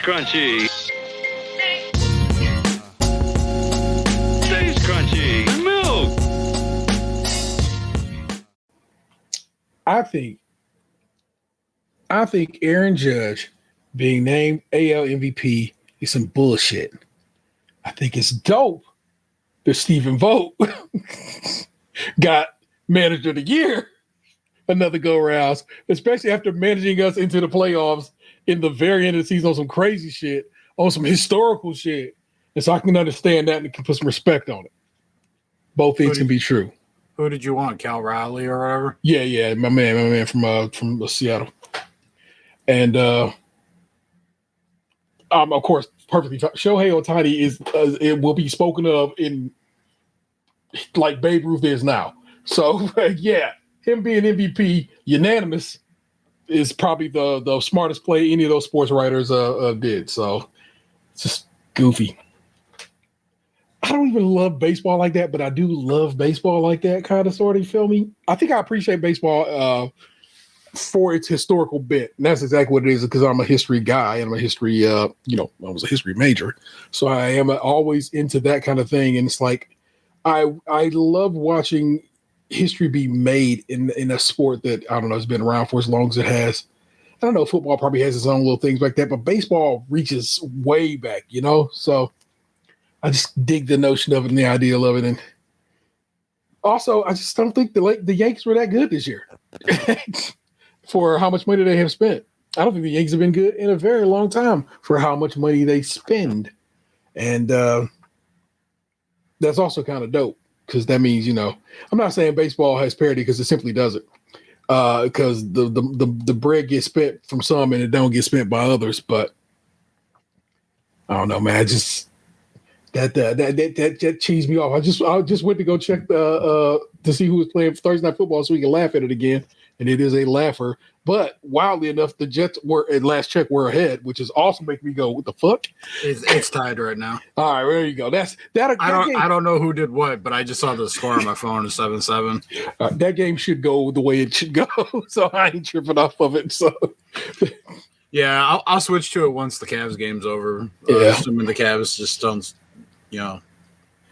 Krunchy. Stays crunchy. And milk. I think Aaron Judge being named AL MVP is some bullshit. I think it's dope that Stephen Vogt got Manager of the Year another go rounds, especially after managing us into the playoffs in the very end of the season on some crazy shit, on some historical shit. And so I can understand that and can put some respect on it. Both things can be true. Who did you want? Cal Riley or whatever? Yeah, my man from Seattle. And of course, perfectly. Shohei Ohtani is it will be spoken of in like Babe Ruth is now. So yeah, him being MVP unanimous is probably the smartest play any of those sports writers did. So it's just goofy. I don't even love baseball like that, but I do love baseball like that kind of sort of. You feel me? I think I appreciate baseball for its historical bit. And that's exactly what it is because I'm a history guy and I'm a history, I was a history major. So I am always into that kind of thing. And it's like, I love watching history be made in a sport that, I don't know, has been around for as long as it has. I don't know, football probably has its own little things like that, but baseball reaches way back, So I just dig the notion of it and the idea of it. And also, I just don't think the Yankees were that good this year. For how much money they have spent. I don't think the Yankees have been good in a very long time for how much money they spend. And that's also kind of dope because that means, I'm not saying baseball has parity because it simply doesn't. Because the bread gets spent from some and it don't get spent by others. But I don't know, man. That cheesed me off. I just went to go check to see who was playing Thursday Night Football so we can laugh at it again. And it is a laugher. But wildly enough, the Jets were at last check were ahead, which is also making me go, "What the fuck?" It's tied right now. All right, there you go. I don't know who did what, but I just saw the score on my phone. It's 7-7. That game should go the way it should go, so I ain't tripping off of it. So yeah, I'll switch to it once the Cavs game's over. Assuming the Cavs just don't,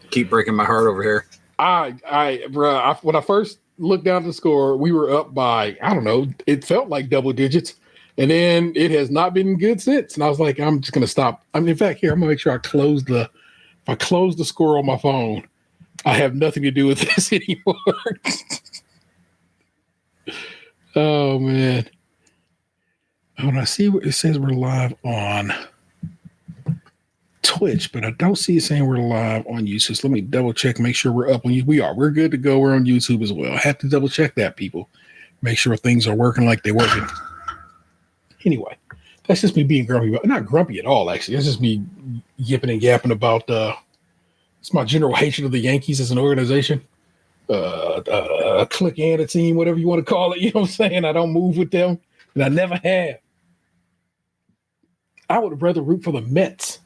keep breaking my heart over here. When I first looked down at the score, we were up by, I don't know, it felt like double digits. And then it has not been good since. And I was like, I'm just going to stop. In fact, here, I'm going to make sure I close the score on my phone, I have nothing to do with this anymore. Oh, man. When I see what it says we're live on Twitch, but I don't see it saying we're live on YouTube. So let me double check, make sure we're up on YouTube. We are. We're good to go. We're on YouTube as well. I have to double check that, people. Make sure things are working like they're working. Anyway, that's just me being grumpy. Not grumpy at all, actually. That's just me yipping and yapping about it's my general hatred of the Yankees as an organization. A clique and a team, whatever you want to call it. You know what I'm saying? I don't move with them, and I never have. I would rather root for the Mets.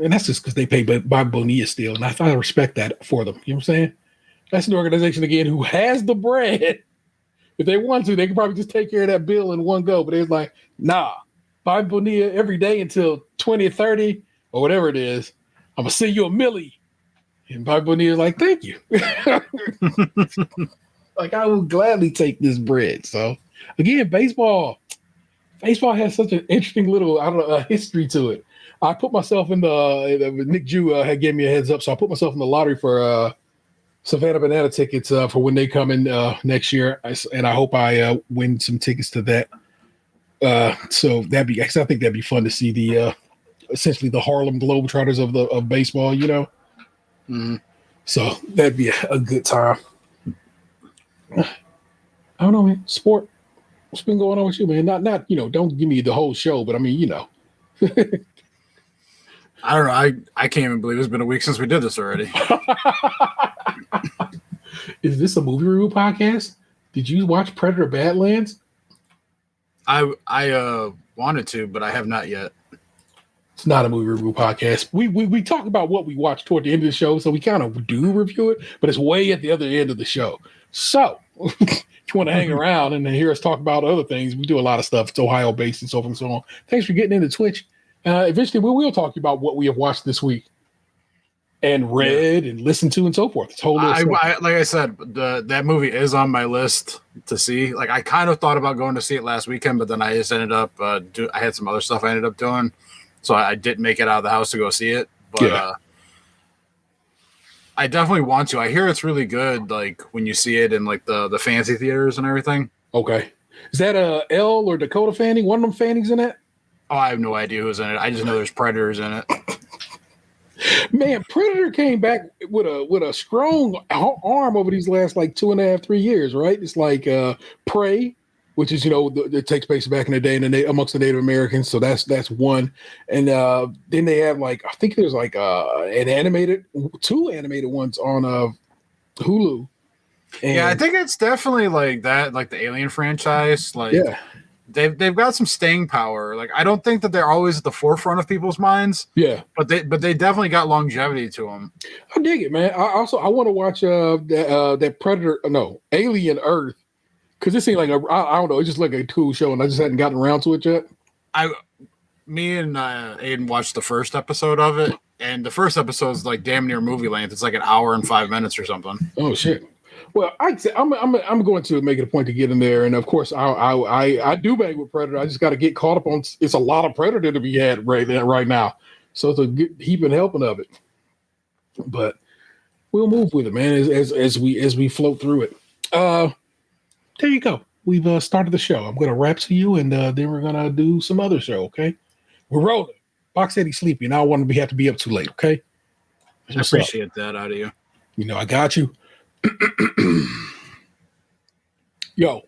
And that's just because they pay Bob Bonilla still. And I respect that for them. You know what I'm saying? That's an organization, again, who has the bread. If they want to, they can probably just take care of that bill in one go. But they're like, nah, Bob Bonilla every day until 2030 or whatever it is. I'm going to send you a millie. And Bob Bonilla's like, thank you. Like, I will gladly take this bread. So, again, baseball has such an interesting little, history to it. I put myself in Nick Jew had gave me a heads up, so I put myself in the lottery for Savannah Banana tickets for when they come in next year, and I hope I win some tickets to that. So I think that'd be fun to see the essentially the Harlem Globetrotters of baseball, Mm-hmm. So that'd be a good time. I don't know, man. Sport. What's been going on with you, man? Not don't give me the whole show, but I mean, I don't know. I can't even believe it's been a week since we did this already. Is this a movie review podcast? Did you watch Predator Badlands? I wanted to, but I have not yet. It's not a movie review podcast. We talk about what we watch toward the end of the show, so we kind of do review it, but it's way at the other end of the show. So if you want to hang around and hear us talk about other things, we do a lot of stuff. It's Ohio based and so forth and so on. Thanks for getting into Twitch. Eventually, we will talk about what we have watched this week and read and listened to and so forth. It's whole like I said, that movie is on my list to see. Like, I kind of thought about going to see it last weekend, but then I just ended up I had some other stuff I ended up doing, so I didn't make it out of the house to go see it. But I definitely want to. I hear it's really good, like when you see it in like the fancy theaters and everything. Okay, is that Elle or Dakota Fanning? One of them Fannings in that? Oh, I have no idea who's in it. I just know there's predators in it. Man, Predator came back with a strong arm over these last like 2.5, 3 years, right? It's like Prey, which is it takes place back in the day amongst the Native Americans, so that's one. And then they have like I think there's like two animated ones on Hulu. And I think it's definitely like that, like the Alien franchise. Like, they've got some staying power. Like, I don't think that they're always at the forefront of people's minds. Yeah, but they definitely got longevity to them. I dig it, man. I want to watch that Predator. No, Alien Earth, because it seemed like I don't know. It's just like a cool show, and I just hadn't gotten around to it yet. Me and Aiden watched the first episode of it, and the first episode is like damn near movie length. It's like an hour and 5 minutes or something. Oh shit. Well, I'm going to make it a point to get in there, and of course, I do bang with Predator. I just got to get caught up on. It's a lot of Predator to be had right now, so it's a good heaping helping of it. But we'll move with it, man, as we float through it. There you go. We've started the show. I'm going to rap to you, and then we're going to do some other show. Okay, we're rolling. Box said he's sleepy, and I don't want to have to be up too late. Okay, I appreciate that out of you. I got you. Yo,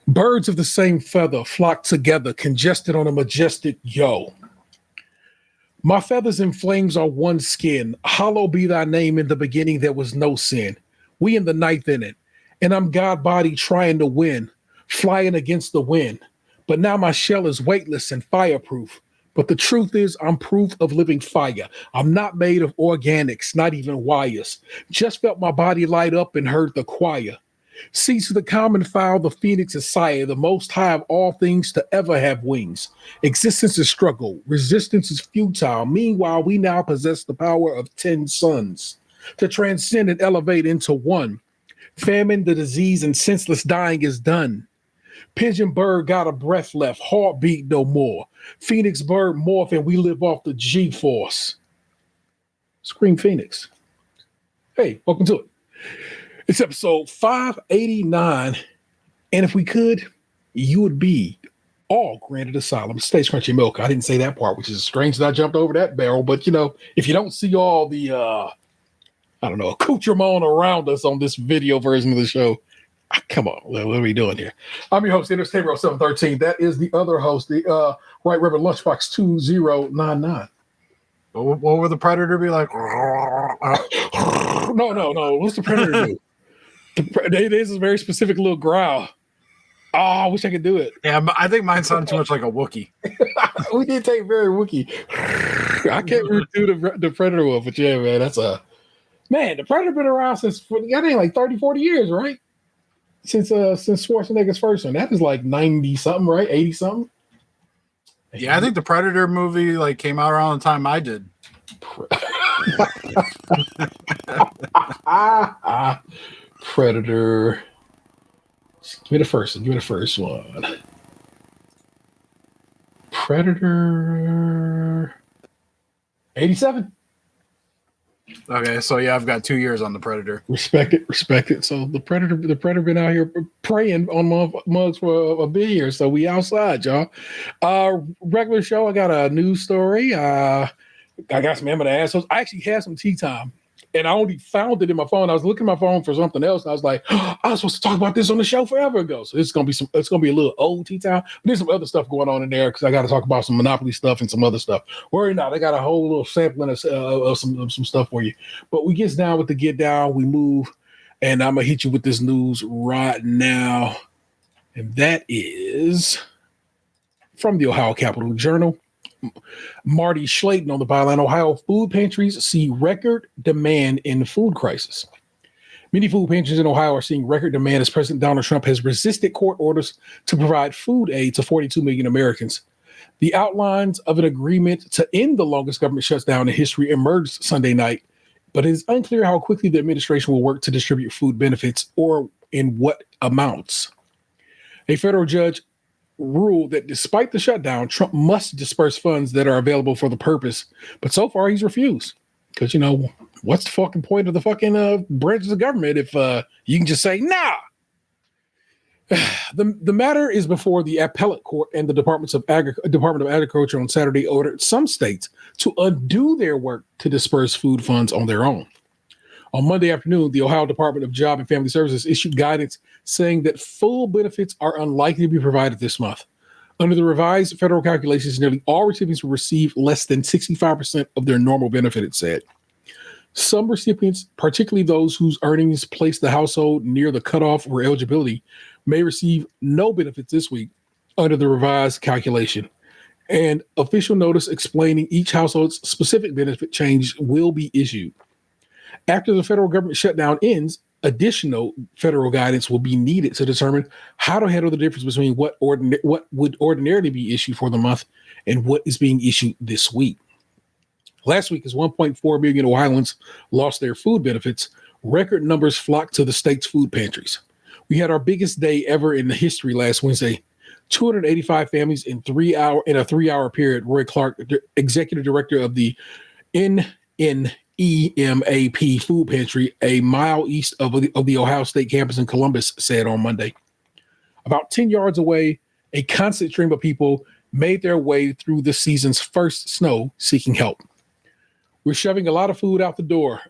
birds of the same feather flock together, congested on a majestic yo. My feathers and flames are one skin. Hollow be thy name. In the beginning there was no sin. We in the ninth in it, and I'm God body trying to win, flying against the wind. But now my shell is weightless and fireproof. But the truth is, I'm proof of living fire. I'm not made of organics, not even wires. Just felt my body light up and heard the choir. See to the common fowl, the phoenix is sire, the most high of all things to ever have wings. Existence is struggle. Resistance is futile. Meanwhile, we now possess the power of 10 suns to transcend and elevate into one. Famine, the disease, and senseless dying is done. Pigeon bird got a breath left, heartbeat no more. Phoenix bird morph and we live off the G-force. Scream Phoenix. Hey, welcome to it. It's episode 589. And if we could, you would be all granted asylum. Stays Crunchy Milk. I didn't say that part, which is strange that I jumped over that barrel. But, if you don't see all the, accoutrement around us on this video version of the show, come on, what are we doing here? I'm your host, Entertainment 713. That is the other host, the Right Reverend Lunchbox 2099. What would the Predator be like? No. What's the Predator do? It is a very specific little growl. Oh, I wish I could do it. Yeah, I think mine sounded too much like a Wookiee. We did take very Wookiee. I can't do the Predator one, but yeah, man, the Predator been around since, I think, like 30, 40 years, right? Since Schwarzenegger's first one. That is like 90 something, right? 80 something. Yeah, I think the Predator movie came out around the time I did. Predator. Give me the first one. Predator 87. Okay, so yeah, I've got 2 years on the Predator. Respect it. So the Predator been out here praying on mugs for a bit here. So we outside, y'all. Regular show. I got a news story. I got some M&As. I actually had some tea time, and I only found it in my phone. I was looking at my phone for something else, and I was like, I was supposed to talk about this on the show forever ago. So it's gonna be a little old tea time. But there's some other stuff going on in there because I got to talk about some Monopoly stuff and some other stuff. Worry not, I got a whole little sampling of some stuff for you. But we get down with the get down, we move, and I'm gonna hit you with this news right now, and that is from the Ohio Capital Journal. Marty Slayton on the byline. Ohio food pantries see record demand in food crisis. Many food pantries in Ohio are seeing record demand as President Donald Trump has resisted court orders to provide food aid to 42 million Americans. The outlines of an agreement to end the longest government shutdown in history emerged Sunday night, but it is unclear how quickly the administration will work to distribute food benefits or in what amounts. A federal judge ruled that despite the shutdown, Trump must disperse funds that are available for the purpose, but so far he's refused. Because, what's the fucking point of the fucking branches of government if you can just say, nah? The matter is before the appellate court, and the Department of Agriculture on Saturday ordered some states to undo their work to disperse food funds on their own. On Monday afternoon, the Ohio Department of Job and Family Services issued guidance saying that full benefits are unlikely to be provided this month. Under the revised federal calculations, nearly all recipients will receive less than 65% of their normal benefit, it said. Some recipients, particularly those whose earnings place the household near the cutoff for eligibility, may receive no benefits this week under the revised calculation. An official notice explaining each household's specific benefit change will be issued. After the federal government shutdown ends, additional federal guidance will be needed to determine how to handle the difference between what would ordinarily be issued for the month and what is being issued this week. Last week, as 1.4 million Ohioans lost their food benefits, record numbers flocked to the state's food pantries. We had our biggest day ever in the history last Wednesday. 285 families in a 3-hour period. Roy Clark, executive director of the NNEMAP food pantry, a mile east of the Ohio State campus in Columbus, said on Monday. About 10 yards away, a constant stream of people made their way through this season's first snow seeking help. We're shoving a lot of food out the door.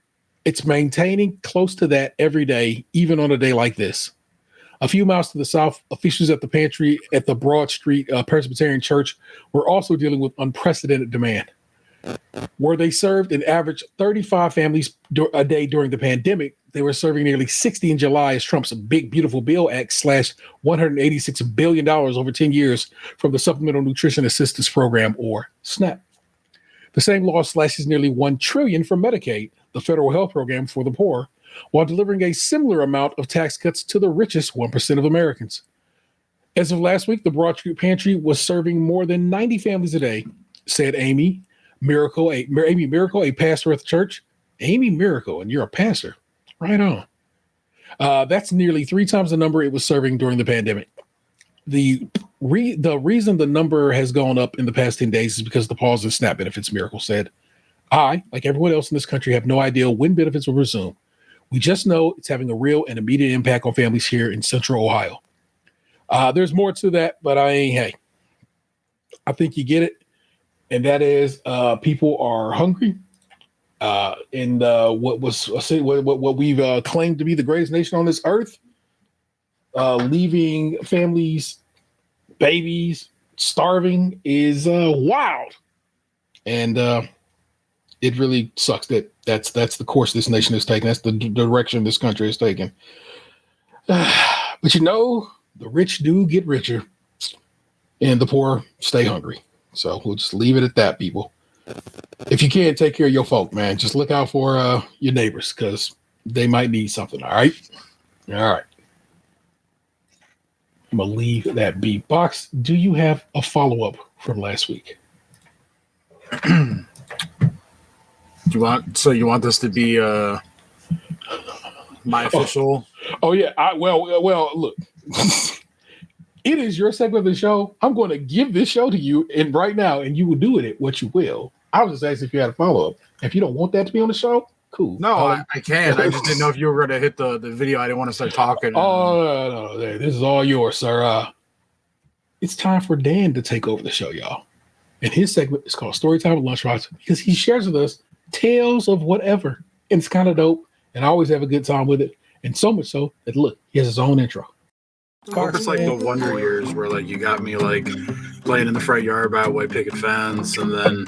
It's maintaining close to that every day, even on a day like this. A few miles to the south, officials at the pantry at the Broad Street Presbyterian Church were also dealing with unprecedented demand. Where they served an average 35 families a day during the pandemic, they were serving nearly 60 in July as Trump's Big Beautiful Bill Act slashed $186 billion over 10 years from the Supplemental Nutrition Assistance Program, or SNAP. The same law slashes nearly $1 trillion from Medicaid, the federal health program for the poor, while delivering a similar amount of tax cuts to the richest 1% of Americans. As of last week, the Broad Street Pantry was serving more than 90 families a day, said Amy Miracle, a pastor at the church. Amy Miracle, and you're a pastor. Right on. That's nearly 3 times the number it was serving during the pandemic. The reason the number has gone up in the past 10 days is because of the pause in SNAP benefits, Miracle said. I, like everyone else in this country, have no idea when benefits will resume. We just know it's having a real and immediate impact on families here in Central Ohio. There's more to that, but I think you get it. And that is people are hungry. And what we've claimed to be the greatest nation on this earth, leaving families, babies, starving is wild. And it really sucks that that's the course this nation is taking. That's the direction this country is taking. But the rich do get richer and the poor stay hungry. So we'll just leave it at that, people. If you can, take care of your folk, man. Just look out for your neighbors because they might need something. All right. All right. I'm going to leave that be. Box, do you have a follow-up from last week? You want this to be my official? Oh yeah. Well, look. It is your segment of the show. I'm going to give this show to you and right now, and you will do with it what you will. I was just asking if you had a follow-up. If you don't want that to be on the show, cool. No, I can. I just didn't know if you were going to hit the video. I didn't want to start talking. Oh, no. This is all yours, sir. It's time for Dan to take over the show, y'all. And his segment is called Storytime with Lunchbox because he shares with us tales of whatever. And it's kind of dope. And I always have a good time with it. And so much so that, look, he has his own intro. I hope it's like the Wonder Years where like you got me like playing in the front yard by a white picket fence, and then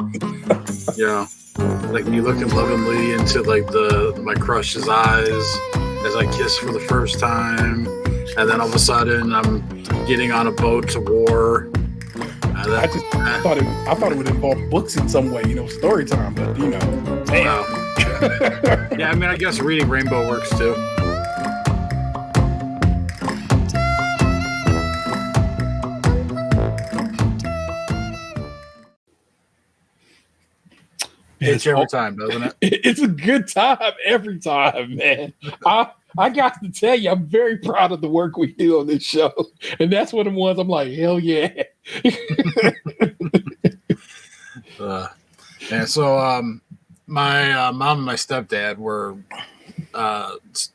like me looking lovingly into like my crush's eyes as I kiss for the first time, and then all of a sudden I'm getting on a boat to war. And then, I thought it would involve books in some way, story time, but damn. Wow. Yeah, I mean I guess reading Rainbow works too. Hits you every time, doesn't it? It's a good time every time, man. I got to tell you, I'm very proud of the work we do on this show, and that's one of the ones I'm like, hell yeah. And so my mom and my stepdad were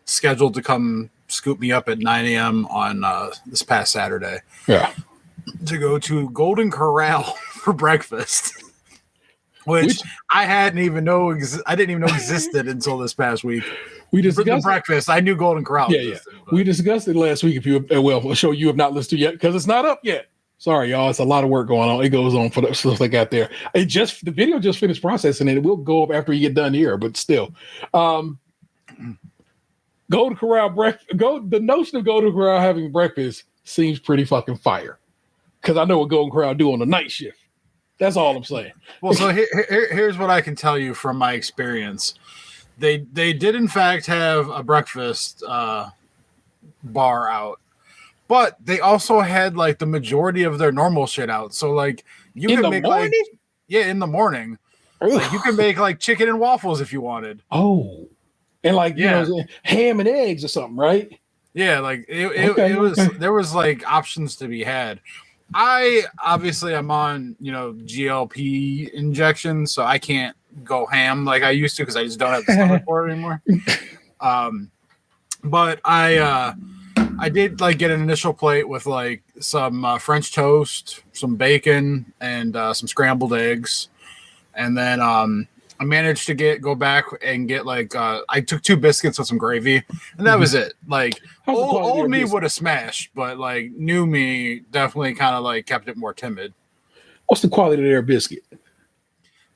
scheduled to come scoop me up at 9 a.m. on this past Saturday. Yeah. To go to Golden Corral for breakfast, which I didn't even know existed until this past week. We discussed the breakfast. I knew Golden Corral. Existed, we discussed it last week. If you a show you have not listened to yet because it's not up yet. Sorry, y'all. It's a lot of work going on. It goes on for the stuff they got there. The video just finished processing and it will go up after you get done here, but still. Golden Corral the notion of Golden Corral having breakfast seems pretty fucking fire. Because I know what Golden Corral do on the night shift. That's all I'm saying. Well, so here's what I can tell you from my experience. They did in fact have a breakfast bar out, but they also had like the majority of their normal shit out. So like you can make like in the morning. Like, you can make like chicken and waffles if you wanted. Oh, and like you know, ham and eggs or something, right? Yeah, like it was. There was like options to be had. I'm on, GLP injections, so I can't go ham like I used to because I just don't have the stomach for it anymore. But I did like get an initial plate with like some French toast, some bacon, and some scrambled eggs, and then I managed to go back and get like I took 2 biscuits with some gravy, and that was it. Like old me would have smashed, but like new me definitely kind of like kept it more timid. What's the quality of their biscuit?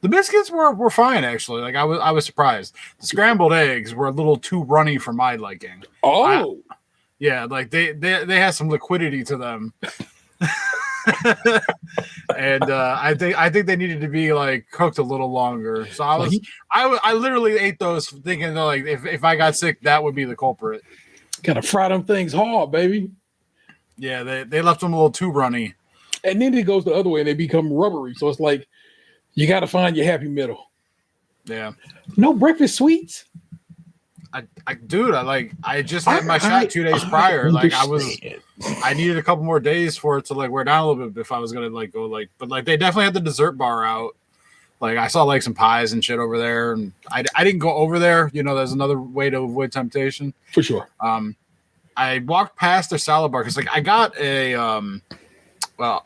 The biscuits were fine actually. Like I was surprised. The scrambled eggs were a little too runny for my liking. Oh, like they had some liquidity to them. And I think they needed to be like cooked a little longer. So I literally ate those thinking that, like if I got sick, that would be the culprit. Gotta fry them things hard, baby. Yeah, they left them a little too runny. And then it goes the other way and they become rubbery. So it's like you gotta find your happy middle. Yeah. No breakfast sweets. I just had my shot 2 days prior. Like I needed a couple more days for it to like wear down a little bit if I was gonna like go like, but like they definitely had the dessert bar out. Like I saw like some pies and shit over there, and I didn't go over there. There's another way to avoid temptation for sure. I walked past their salad bar because like I got a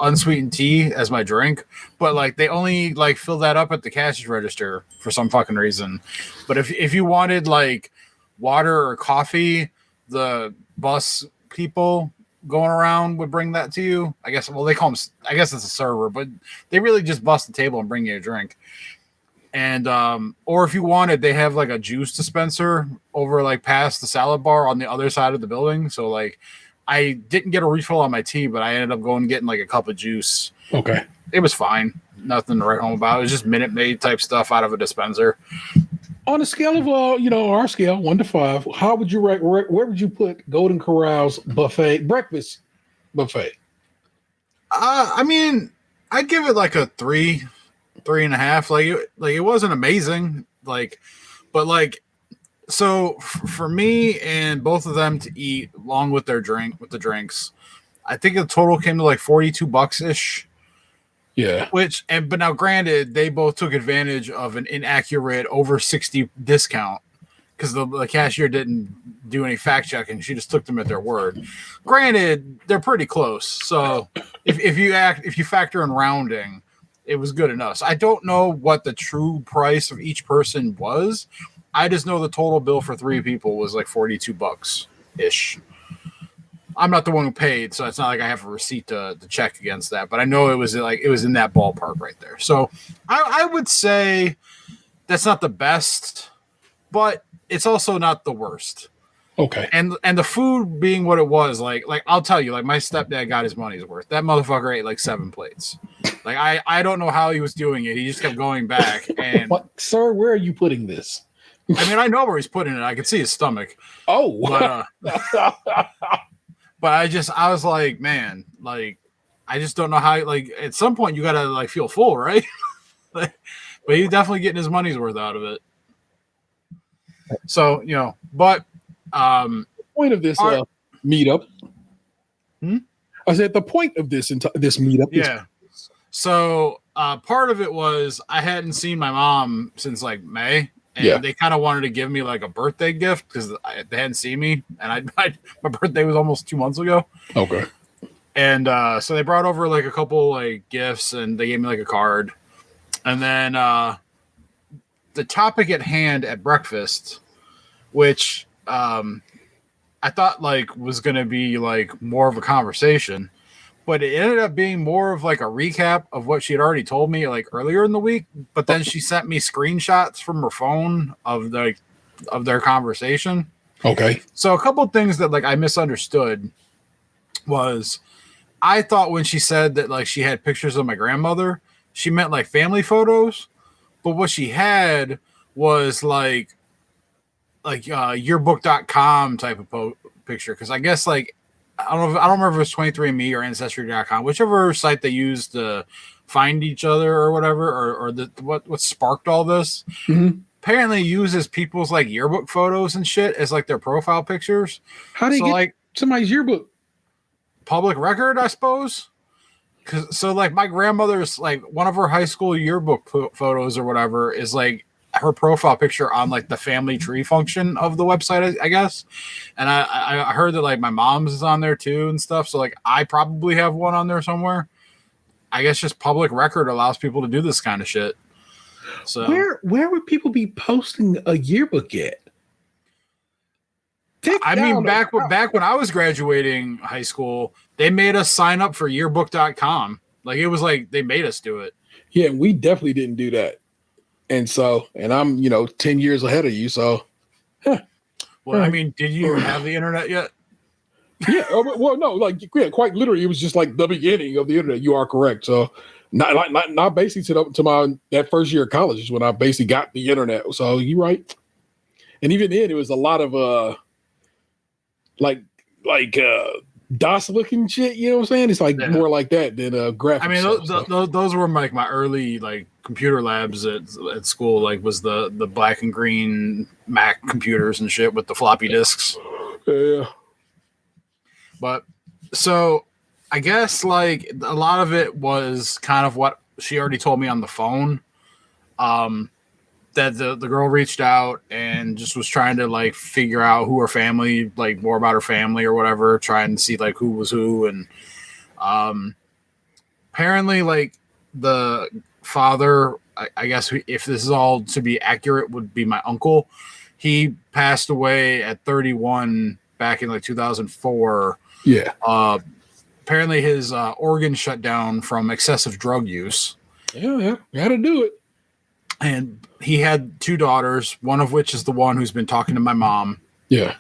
unsweetened tea as my drink, but like they only like fill that up at the cash register for some fucking reason. But if you wanted like water or coffee, the bus people going around would bring that to you. I guess they call them, I guess it's a server, but they really just bust the table and bring you a drink. And or if you wanted, they have like a juice dispenser over like past the salad bar on the other side of the building. So like I didn't get a refill on my tea, but I ended up going and getting like a cup of juice. Okay. It was fine. Nothing to write home about. It was just Minute Maid type stuff out of a dispenser. On a scale of our scale 1 to 5, how would you where would you put Golden Corral's breakfast buffet? I mean, I'd give it like a 3.5. Like it wasn't amazing. Like, but like, so for me and both of them to eat along with the drinks, I think the total came to like $42 ish. Yeah. But now granted, they both took advantage of an inaccurate over 60 discount because the cashier didn't do any fact checking. She just took them at their word. Granted, they're pretty close. So if you factor in rounding, it was good enough. So I don't know what the true price of each person was. I just know the total bill for 3 people was like $42 ish. I'm not the one who paid, so it's not like I have a receipt to check against that. But I know it was in that ballpark right there. So I would say that's not the best, but it's also not the worst. Okay. And the food being what it was, like I'll tell you, like my stepdad got his money's worth. That motherfucker ate like 7 plates. Like I don't know how he was doing it. He just kept going back. And sir, where are you putting this? I mean, I know where he's putting it. I could see his stomach. Oh, but I was like, man, like I just don't know how. Like at some point, you gotta like feel full, right? but he's definitely getting his money's worth out of it. So, but point of this meetup. I said the point of this meetup. Yeah. So part of it was I hadn't seen my mom since like May, and they kind of wanted to give me like a birthday gift because they hadn't seen me, and my birthday was almost 2 months ago. Okay. And so they brought over like a couple like gifts, and they gave me like a card, and then the topic at hand at breakfast, which I thought like was going to be like more of a conversation, but it ended up being more of like a recap of what she had already told me like earlier in the week. But then she sent me screenshots from her phone of their conversation. Okay. So a couple of things that like I misunderstood was I thought when she said that like she had pictures of my grandmother, she meant like family photos, but what she had was like yearbook.com type of picture. Cause I guess like, I don't remember if it was 23andMe or ancestry.com, whichever site they used to find each other or whatever, or what sparked all this. Mm-hmm. Apparently uses people's like yearbook photos and shit as like their profile pictures. How do you get like somebody's yearbook? Public record, I suppose. So like my grandmother's like one of her high school yearbook photos or whatever is like her profile picture on like the family tree function of the website, I guess. And I heard that like my mom's is on there too and stuff. So like I probably have one on there somewhere. I guess just public record allows people to do this kind of shit. So where would people be posting a yearbook at? I mean, back when I was graduating high school, they made us sign up for yearbook.com. Like it was like they made us do it. Yeah, we definitely didn't do that. And I'm 10 years ahead of you. So, well, I mean, did you have the internet yet? Yeah. Well, no, quite literally, it was just like the beginning of the internet. You are correct. So, not basically to my that first year of college is when I basically got the internet. So you're right. And even then, it was a lot of DOS looking shit. You know what I'm saying? It's like more like that than graphics. I mean, those were like my early like computer labs at school. Like was the black and green Mac computers and shit with the floppy disks. Yeah. But so I guess like a lot of it was kind of what she already told me on the phone. That the girl reached out and just was trying to like figure out who her family, like more about her family or whatever, trying to see like who was who. And apparently like the father, I guess if this is all to be accurate, would be my uncle. He passed away at 31 back in like 2004. Yeah. Apparently his organs shut down from excessive drug use. Yeah. You had to do it. And he had 2 daughters, one of which is the one who's been talking to my mom. Yeah.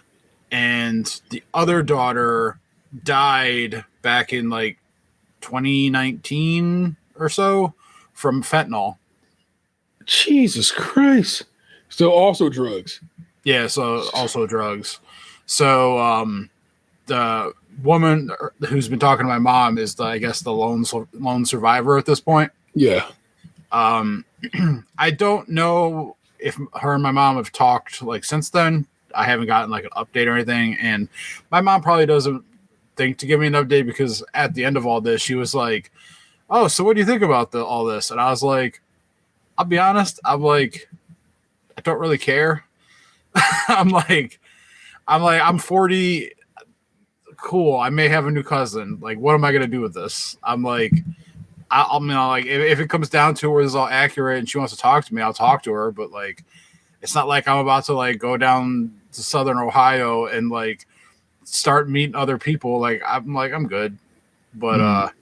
And the other daughter died back in like 2019 or so from fentanyl. Jesus Christ. So also drugs. Yeah, so also drugs. So the woman who's been talking to my mom is I guess the lone survivor at this point. Yeah. I don't know if her and my mom have talked like since then. I haven't gotten like an update or anything. And my mom probably doesn't think to give me an update because at the end of all this, she was like, "Oh, so what do you think about all this?" And I was like, "I'll be honest. I'm like, I don't really care." I'm 40. Cool. I may have a new cousin. Like, what am I going to do with this? I'm like, I mean, like if it comes down to where this is all accurate and she wants to talk to me, I'll talk to her. But like, it's not like I'm about to like go down to Southern Ohio and like start meeting other people. Like, I'm good. But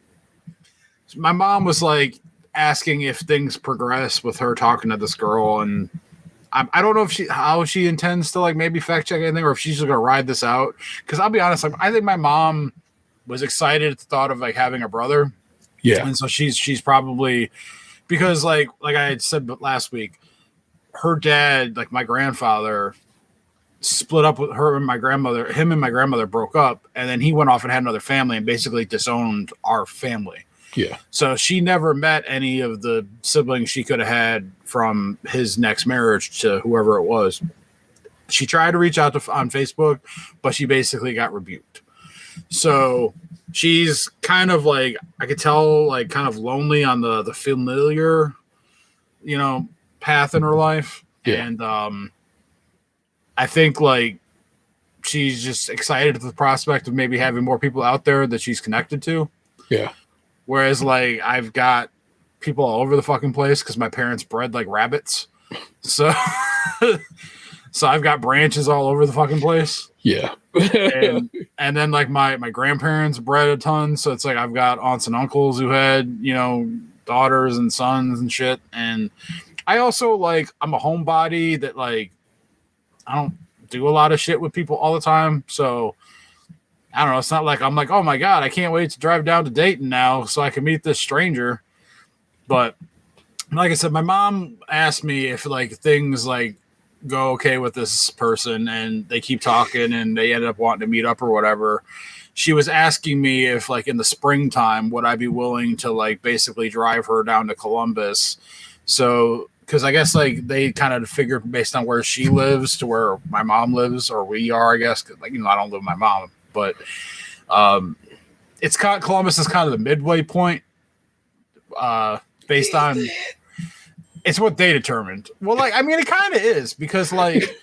my mom was like asking if things progress with her talking to this girl, and I don't know how she intends to like maybe fact check anything or if she's just gonna ride this out. Because I'll be honest, I think my mom was excited at the thought of like having a brother. Yeah. And so she's probably, because like I had said last week, her dad, like my grandfather, split up with her and my grandmother. Him and my grandmother broke up, and then he went off and had another family and basically disowned our family. Yeah. So she never met any of the siblings she could have had from his next marriage to whoever it was. She tried to reach out on Facebook, but she basically got rebuked. So she's kind of like, I could tell, like kind of lonely on the familiar, path in her life. Yeah. And I think like she's just excited at the prospect of maybe having more people out there that she's connected to. Yeah. Whereas like I've got people all over the fucking place because my parents bred like rabbits. So so I've got branches all over the fucking place. Yeah. and then like my grandparents bred a ton. So it's like I've got aunts and uncles who had, daughters and sons and shit. And I also like, I'm a homebody that like, I don't do a lot of shit with people all the time. So I don't know. It's not like I'm like, oh my God, I can't wait to drive down to Dayton now so I can meet this stranger. But like I said, my mom asked me if like things like go okay with this person and they keep talking and they end up wanting to meet up or whatever. She was asking me if like in the springtime, would I be willing to like basically drive her down to Columbus? So, because I guess like they kind of figured based on where she lives to where my mom lives, or we are, I guess, like, I don't live with my mom, but it's Columbus is kind of the midway point based on it's what they determined. Well, like, I mean, it kind of is because like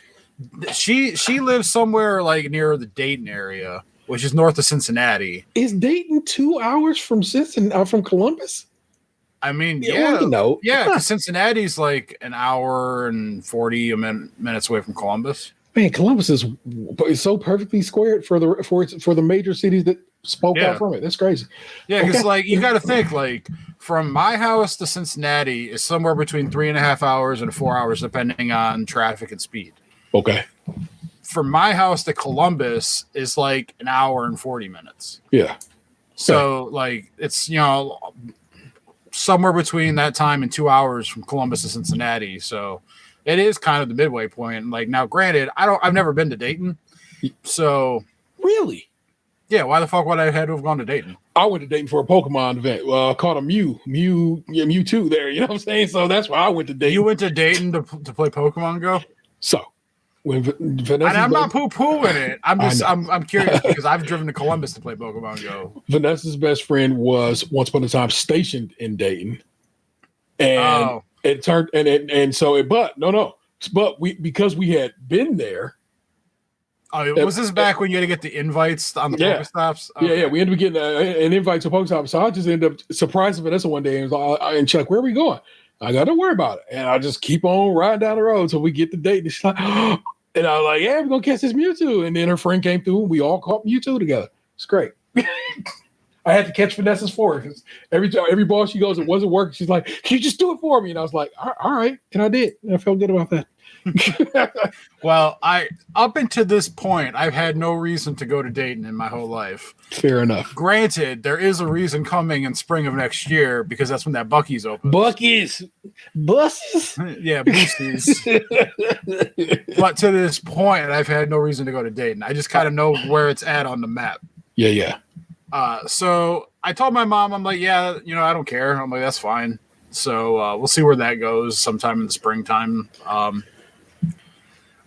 she lives somewhere like near the Dayton area, which is north of Cincinnati. Is Dayton 2 hours from from Columbus? I mean, yeah, well, yeah, because Cincinnati's like an hour and 40 minutes away from Columbus. Man, Columbus is so perfectly squared for the major cities that spoke out from it. That's crazy. Yeah, because like you got to think like from my house to Cincinnati is somewhere between 3.5 hours and 4 hours, depending on traffic and speed. Okay. From my house to Columbus is like an hour and 40 minutes. Yeah. So like it's somewhere between that time and 2 hours from Columbus to Cincinnati. So it is kind of the midway point. Like now, granted, I've never been to Dayton. So really? Yeah, why the fuck would I had to have gone to Dayton? I went to Dayton for a Pokemon event. Called a Mewtwo there. You know what I'm saying? So that's why I went to Dayton. You went to Dayton to play Pokemon Go? So when I'm not poo-pooing it. I'm curious because I've driven to Columbus to play Pokemon Go. Vanessa's best friend was once upon a time stationed in Dayton, and it turned but because we had been there. Oh, was this back when you had to get the invites on the Pokestops? Okay. Yeah, we ended up getting an invite to Pokestops. So I just ended up surprising Vanessa one day and was like, and she's like, where are we going? I got, don't worry about it. And I just keep on riding down the road until we get the date. And she's like, and I was like, yeah, we're going to catch this Mewtwo. And then her friend came through and we all caught Mewtwo together. It's great. I had to catch Vanessa's for her because every ball she goes, it wasn't working. She's like, can you just do it for me? And I was like, all right. And I did. And I felt good about that. Well, up until this point, I've had no reason to go to Dayton in my whole life. Fair enough. Granted, there is a reason coming in spring of next year because that's when that Buc-ee's open. Buses. Yeah, boosties. But to this point, I've had no reason to go to Dayton. I just kind of know where it's at on the map. Yeah. So I told my mom, I'm like, yeah, I don't care. I'm like, that's fine. So we'll see where that goes sometime in the springtime.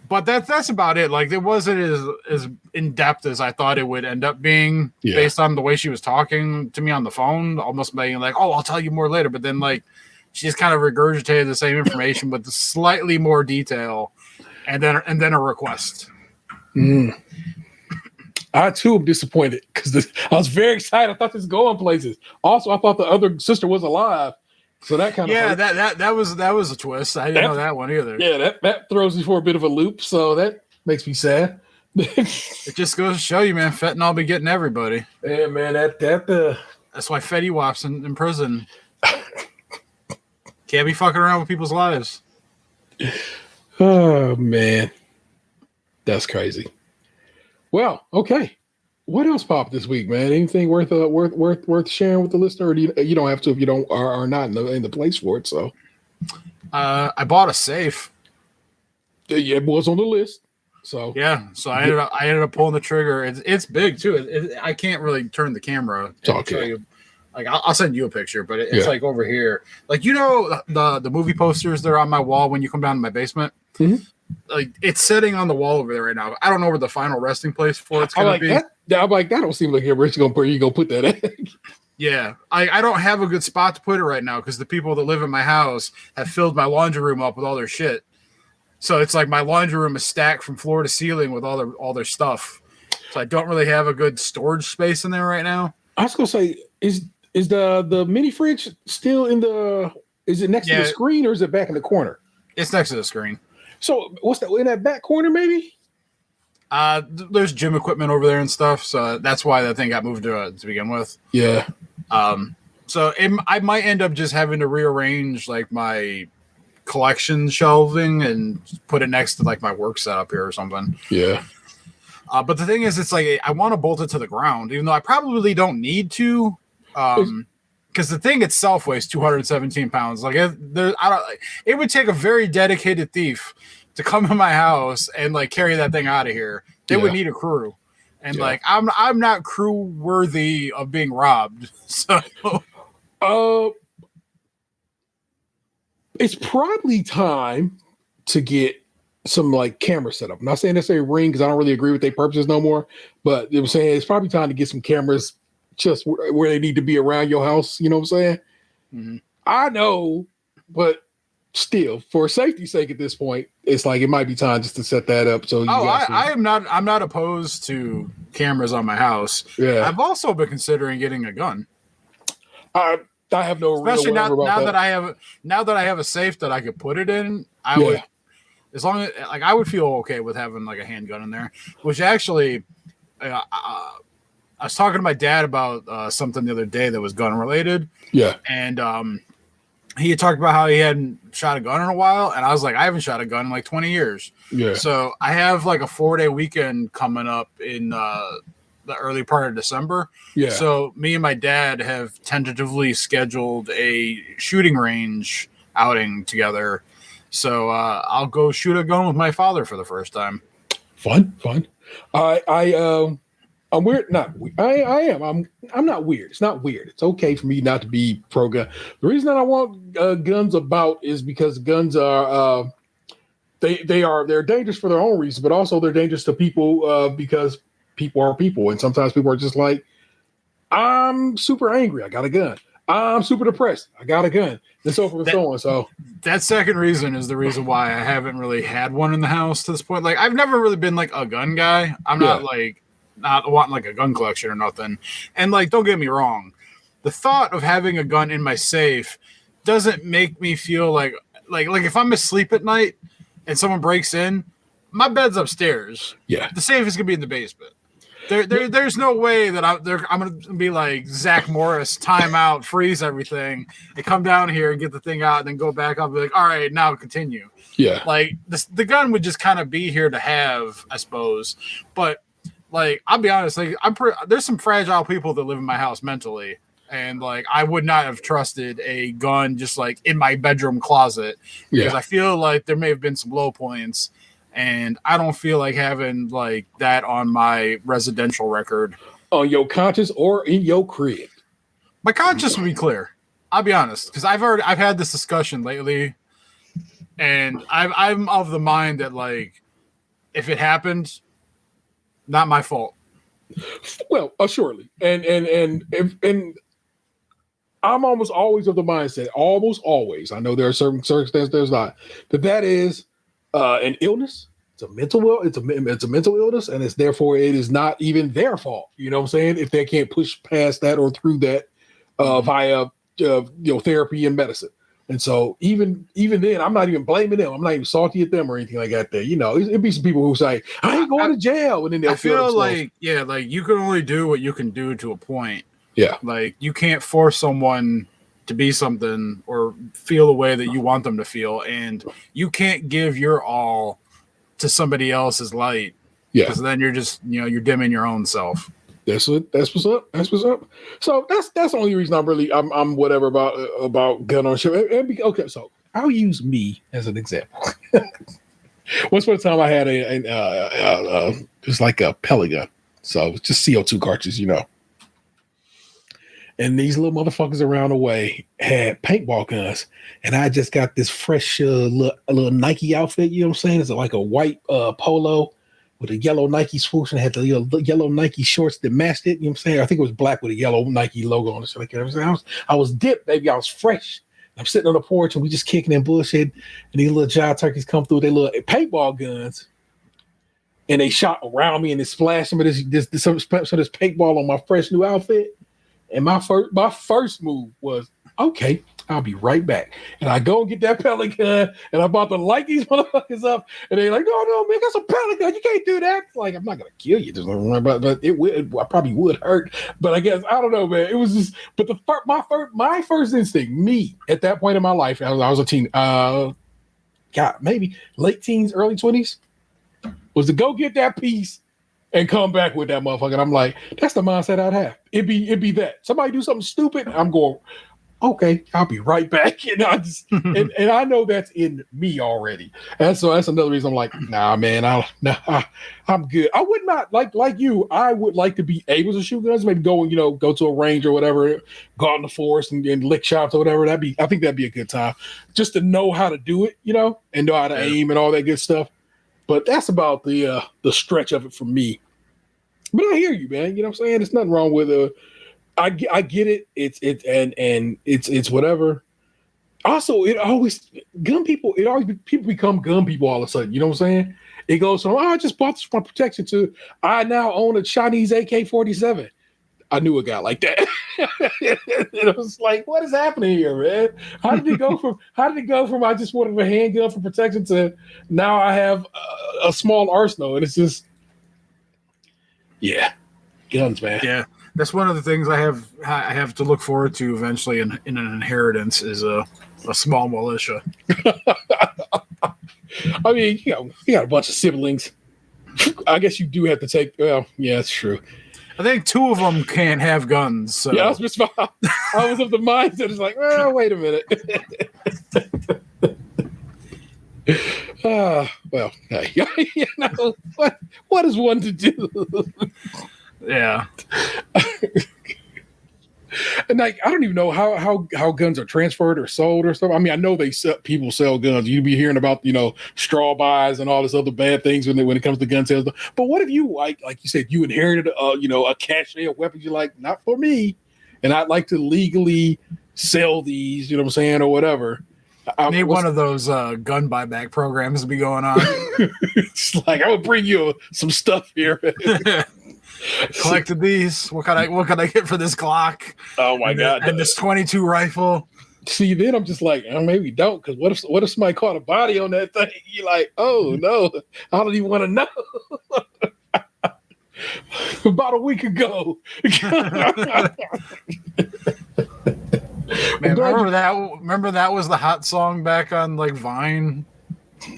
But that's about it. Like, it wasn't as in depth as I thought it would end up being based on the way she was talking to me on the phone, almost being like, oh, I'll tell you more later. But then, like, she just kind of regurgitated the same information with slightly more detail and then a request. I, too, am disappointed because I was very excited. I thought this was going places. Also, I thought the other sister was alive. So that kind of hurt. that was a twist. I didn't know that one either. Yeah, that throws me for a bit of a loop. So that makes me sad. It just goes to show you, man. Fentanyl be getting everybody. Yeah, man. That's why Fetty Wap's in prison. Can't be fucking around with people's lives. Oh man, that's crazy. Well, okay. What else popped this week, man? Anything worth sharing with the listener? Or you don't have to if you don't are not in the place for it. So, I bought a safe. Yeah, it was on the list. So yeah, so I ended up pulling the trigger. It's big too. I can't really turn the camera. It's okay. Like I'll send you a picture, but it's Yeah. like over here. Like the movie posters that are on my wall when you come down to my basement. Mhm. Like it's sitting on the wall over there right now. I don't know where the final resting place for it's gonna be. That. I'm like, that don't seem like where you gonna put that at. Yeah, I don't have a good spot to put it right now because the people that live in my house have filled my laundry room up with all their shit. So it's like my laundry room is stacked from floor to ceiling with all their stuff. So I don't really have a good storage space in there right now. I was gonna say, is the mini fridge still in the? Is it next to the screen or is it back in the corner? It's next to the screen. So what's that in that back corner? Maybe. There's gym equipment over there and stuff, so that's why that thing got moved to begin with. Yeah. So I might end up just having to rearrange like my collection shelving and put it next to like my work setup here or something. Yeah. But the thing is, it's like I want to bolt it to the ground, even though I probably don't need to. Because the thing itself weighs 217 pounds. Like it would take a very dedicated thief to come in my house and like carry that thing out of here. They would need a crew, and like I'm not crew worthy of being robbed. So, it's probably time to get some like camera setup. I'm not saying necessarily Ring because I don't really agree with their purposes no more, but I'm saying it's probably time to get some cameras just where they need to be around your house. You know what I'm saying? Mm-hmm. I know, but still, for safety's sake at this point, it's like it might be time just to set that up. So I'm not opposed to cameras on my house. Yeah, I've also been considering getting a gun. I have no especially real now that I have a safe that I could put it in. I would, as long as like I would feel okay with having like a handgun in there. Which actually, I was talking to my dad about something the other day that was gun related. Yeah, and he had talked about how he hadn't shot a gun in a while, and I was like, I haven't shot a gun in like 20 years. Yeah. So I have like a 4-day weekend coming up in the early part of December. Yeah. So me and my dad have tentatively scheduled a shooting range outing together. So I'll go shoot a gun with my father for the first time. Fun. I'm weird. I am. I'm not weird. It's not weird. It's okay for me not to be pro gun. The reason that I want guns about is because guns are they're dangerous for their own reasons, but also they're dangerous to people because people are people, and sometimes people are just like, I'm super angry, I got a gun. I'm super depressed, I got a gun, and so forth and so on. So that second reason is the reason why I haven't really had one in the house to this point. Like I've never really been like a gun guy. I'm not wanting like a gun collection or nothing. And like, don't get me wrong, the thought of having a gun in my safe doesn't make me feel like if I'm asleep at night and someone breaks in, my bed's upstairs. Yeah, the safe is gonna be in the basement. There's no way that I'm gonna be like Zach Morris, time out, freeze everything, and come down here and get the thing out, and then go back up and be like, all right, now continue. Yeah, like the gun would just kind of be here to have, I suppose, but. Like, I'll be honest, like there's some fragile people that live in my house mentally, and like I would not have trusted a gun just like in my bedroom closet because I feel like there may have been some low points, and I don't feel like having like that on my residential record. On your conscience or in your crib. My conscience would be clear. I'll be honest, because I've had this discussion lately, and I'm of the mind that like if it happened. Not my fault. Well, assuredly, and I'm almost always of the mindset. Almost always, I know there are certain circumstances there's not that is an illness. It's a mental illness, and it's therefore it is not even their fault. You know what I'm saying? If they can't push past that or through that via therapy and medicine. And so even then, I'm not even blaming them. I'm not even salty at them or anything like that. There, it'd be some people who say, "I ain't going to jail," and then they'll feel like you can only do what you can do to a point. Yeah, like you can't force someone to be something or feel the way that you want them to feel, and you can't give your all to somebody else's light. Yeah, because then you're just you're dimming your own self. That's what's up. So that's the only reason I'm whatever about gun ownership. Okay, so I'll use me as an example. Once upon a time, I had it's like a pellet gun, so it's just CO2 cartridges, and these little motherfuckers around the way had paintball guns, and I just got this fresh little Nike outfit. You know what I'm saying? It's like a white polo with a yellow Nike swoosh, and had the yellow Nike shorts that matched it. You know what I'm saying? I think it was black with a yellow Nike logo on it. So like I was dipped, baby. I was fresh. I'm sitting on the porch, and we just kicking and bullshit. And these little giant turkeys come through with their little paintball guns, and they shot around me, and they splashed some of this paintball on my fresh new outfit. And my first move was, okay, I'll be right back. And I go and get that pellet gun, and I'm about to light these motherfuckers up. And they're like, no, man, that's a pellet gun. You can't do that. It's like, I'm not going to kill you. But I probably would hurt. But I guess, I don't know, man. It was just, but my first instinct, me, at that point in my life, I was a teen, maybe late teens, early 20s, was to go get that piece and come back with that motherfucker. And I'm like, that's the mindset I'd have. It'd be that. Somebody do something stupid, I'm going, okay, I'll be right back. And I just and I know that's in me already. And so that's another reason I'm like, nah, man, I'm good. I would not like you. I would like to be able to shoot guns, maybe go to a range or whatever, go out in the forest and lick shots or whatever. I think that'd be a good time. Just to know how to do it, and know how to aim and all that good stuff. But that's about the stretch of it for me. But I hear you, man. You know what I'm saying? There's nothing wrong with I get it. It's whatever. Also, people become gun people all of a sudden. You know what I'm saying? It goes from, I just bought this for protection to I now own a Chinese AK-47. I knew a guy like that. It was like, what is happening here, man? How did it go from I just wanted a handgun for protection to now I have a small arsenal? And it's just, yeah, guns, man. Yeah, that's one of the things I have to look forward to eventually in an inheritance is a small militia. I mean, you got a bunch of siblings. I guess you do have to take. Well, yeah, that's true. I think 2 of them can't have guns. So. Yeah, I was of the mindset. It's like, well, wait a minute. Well, hey, what is one to do? Yeah. And I don't even know how guns are transferred or sold or stuff. I mean, I know people sell guns. You'd be hearing about straw buys and all this other bad things when it comes to gun sales. But what if you like you said you inherited a cache of weapons? You're like, not for me, and I'd like to legally sell these. You know what I'm saying, or whatever. I need one of those gun buyback programs to be going on. It's like, I would bring you some stuff here. Collected these. What can I get for this Glock? Oh my god! And this 22 rifle. See, then I'm just like, maybe don't, because what if somebody caught a body on that thing? You're like, oh no, I don't even want to know. About a week ago. Man, remember that was the hot song back on like Vine.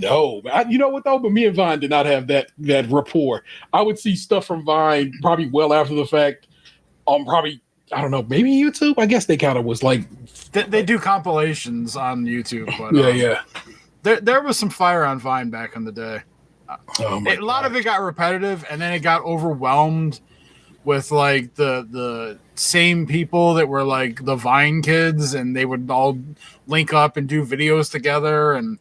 No, you know what though? But me and Vine did not have that rapport. I would see stuff from Vine probably well after the fact. Probably, I don't know, maybe YouTube. I guess they kind of was like they do compilations on YouTube. But, yeah. There was some fire on Vine back in the day. A lot of it got repetitive, and then it got overwhelmed with like the same people that were like the Vine kids, and they would all link up and do videos together, and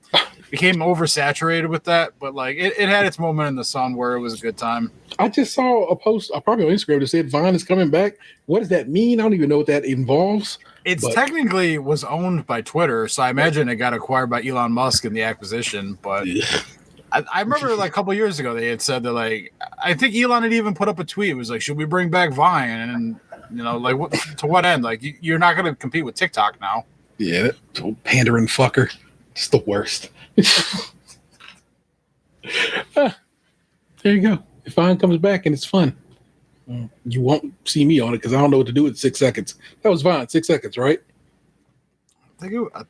became oversaturated with that. But like it had its moment in the sun where it was a good time. I just saw a post probably on Instagram that said Vine is coming back. What does that mean? I don't even know what that involves. Technically was owned by Twitter, so I imagine it got acquired by Elon Musk in the acquisition. But I remember like a couple of years ago they had said that, like, I think Elon had even put up a tweet. It was like, should we bring back Vine? And like to what end? Like you're not going to compete with TikTok now. Yeah, that pandering fucker. It's the worst. There you go. If Vine comes back and it's fun, you won't see me on it because I don't know what to do with 6 seconds. That was Vine, 6 seconds, right? I think it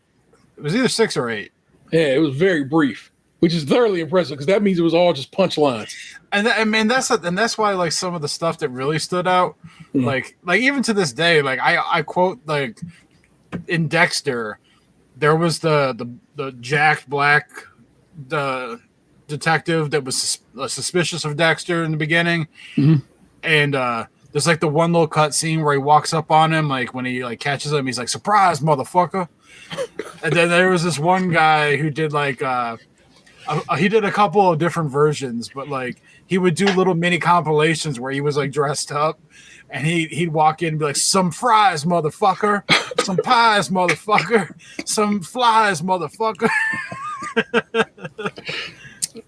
was either 6 or 8. Yeah, it was very brief, which is thoroughly impressive because that means it was all just punchlines. And that's why like some of the stuff that really stood out, like even to this day, like I quote like in Dexter, there was the Jack Black, the detective that was suspicious of Dexter in the beginning, and there's like the one little cut scene where he walks up on him, like when he like catches him, he's like, "Surprise, motherfucker!" And then there was this one guy who did like he did a couple of different versions, but like he would do little mini compilations where he was like dressed up, and he'd walk in and be like, "Some fries, motherfucker! Some pies, motherfucker! Some flies, motherfucker!"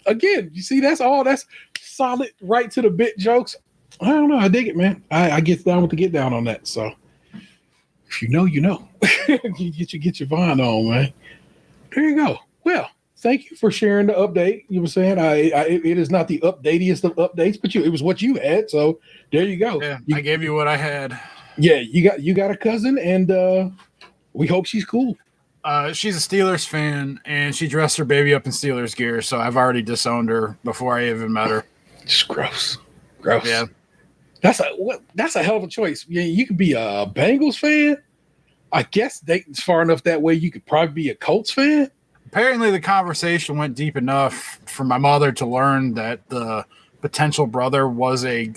Again, you see, that's solid, right to the bit jokes. I don't know. I dig it, man. I get down with the get down on that. So if you know, you know. You get your Vine on, man. There you go. Well, thank you for sharing the update. You were saying it is not the updateiest of updates, but it was what you had. So there you go. Yeah, I gave you what I had. Yeah, you got a cousin, and we hope she's cool. She's a Steelers fan, and she dressed her baby up in Steelers gear, so I've already disowned her before I even met her. Just gross. Yeah, that's a hell of a choice. Yeah, you could be a Bengals fan. I guess Dayton's far enough that way. You could probably be a Colts fan. Apparently, the conversation went deep enough for my mother to learn that the potential brother was a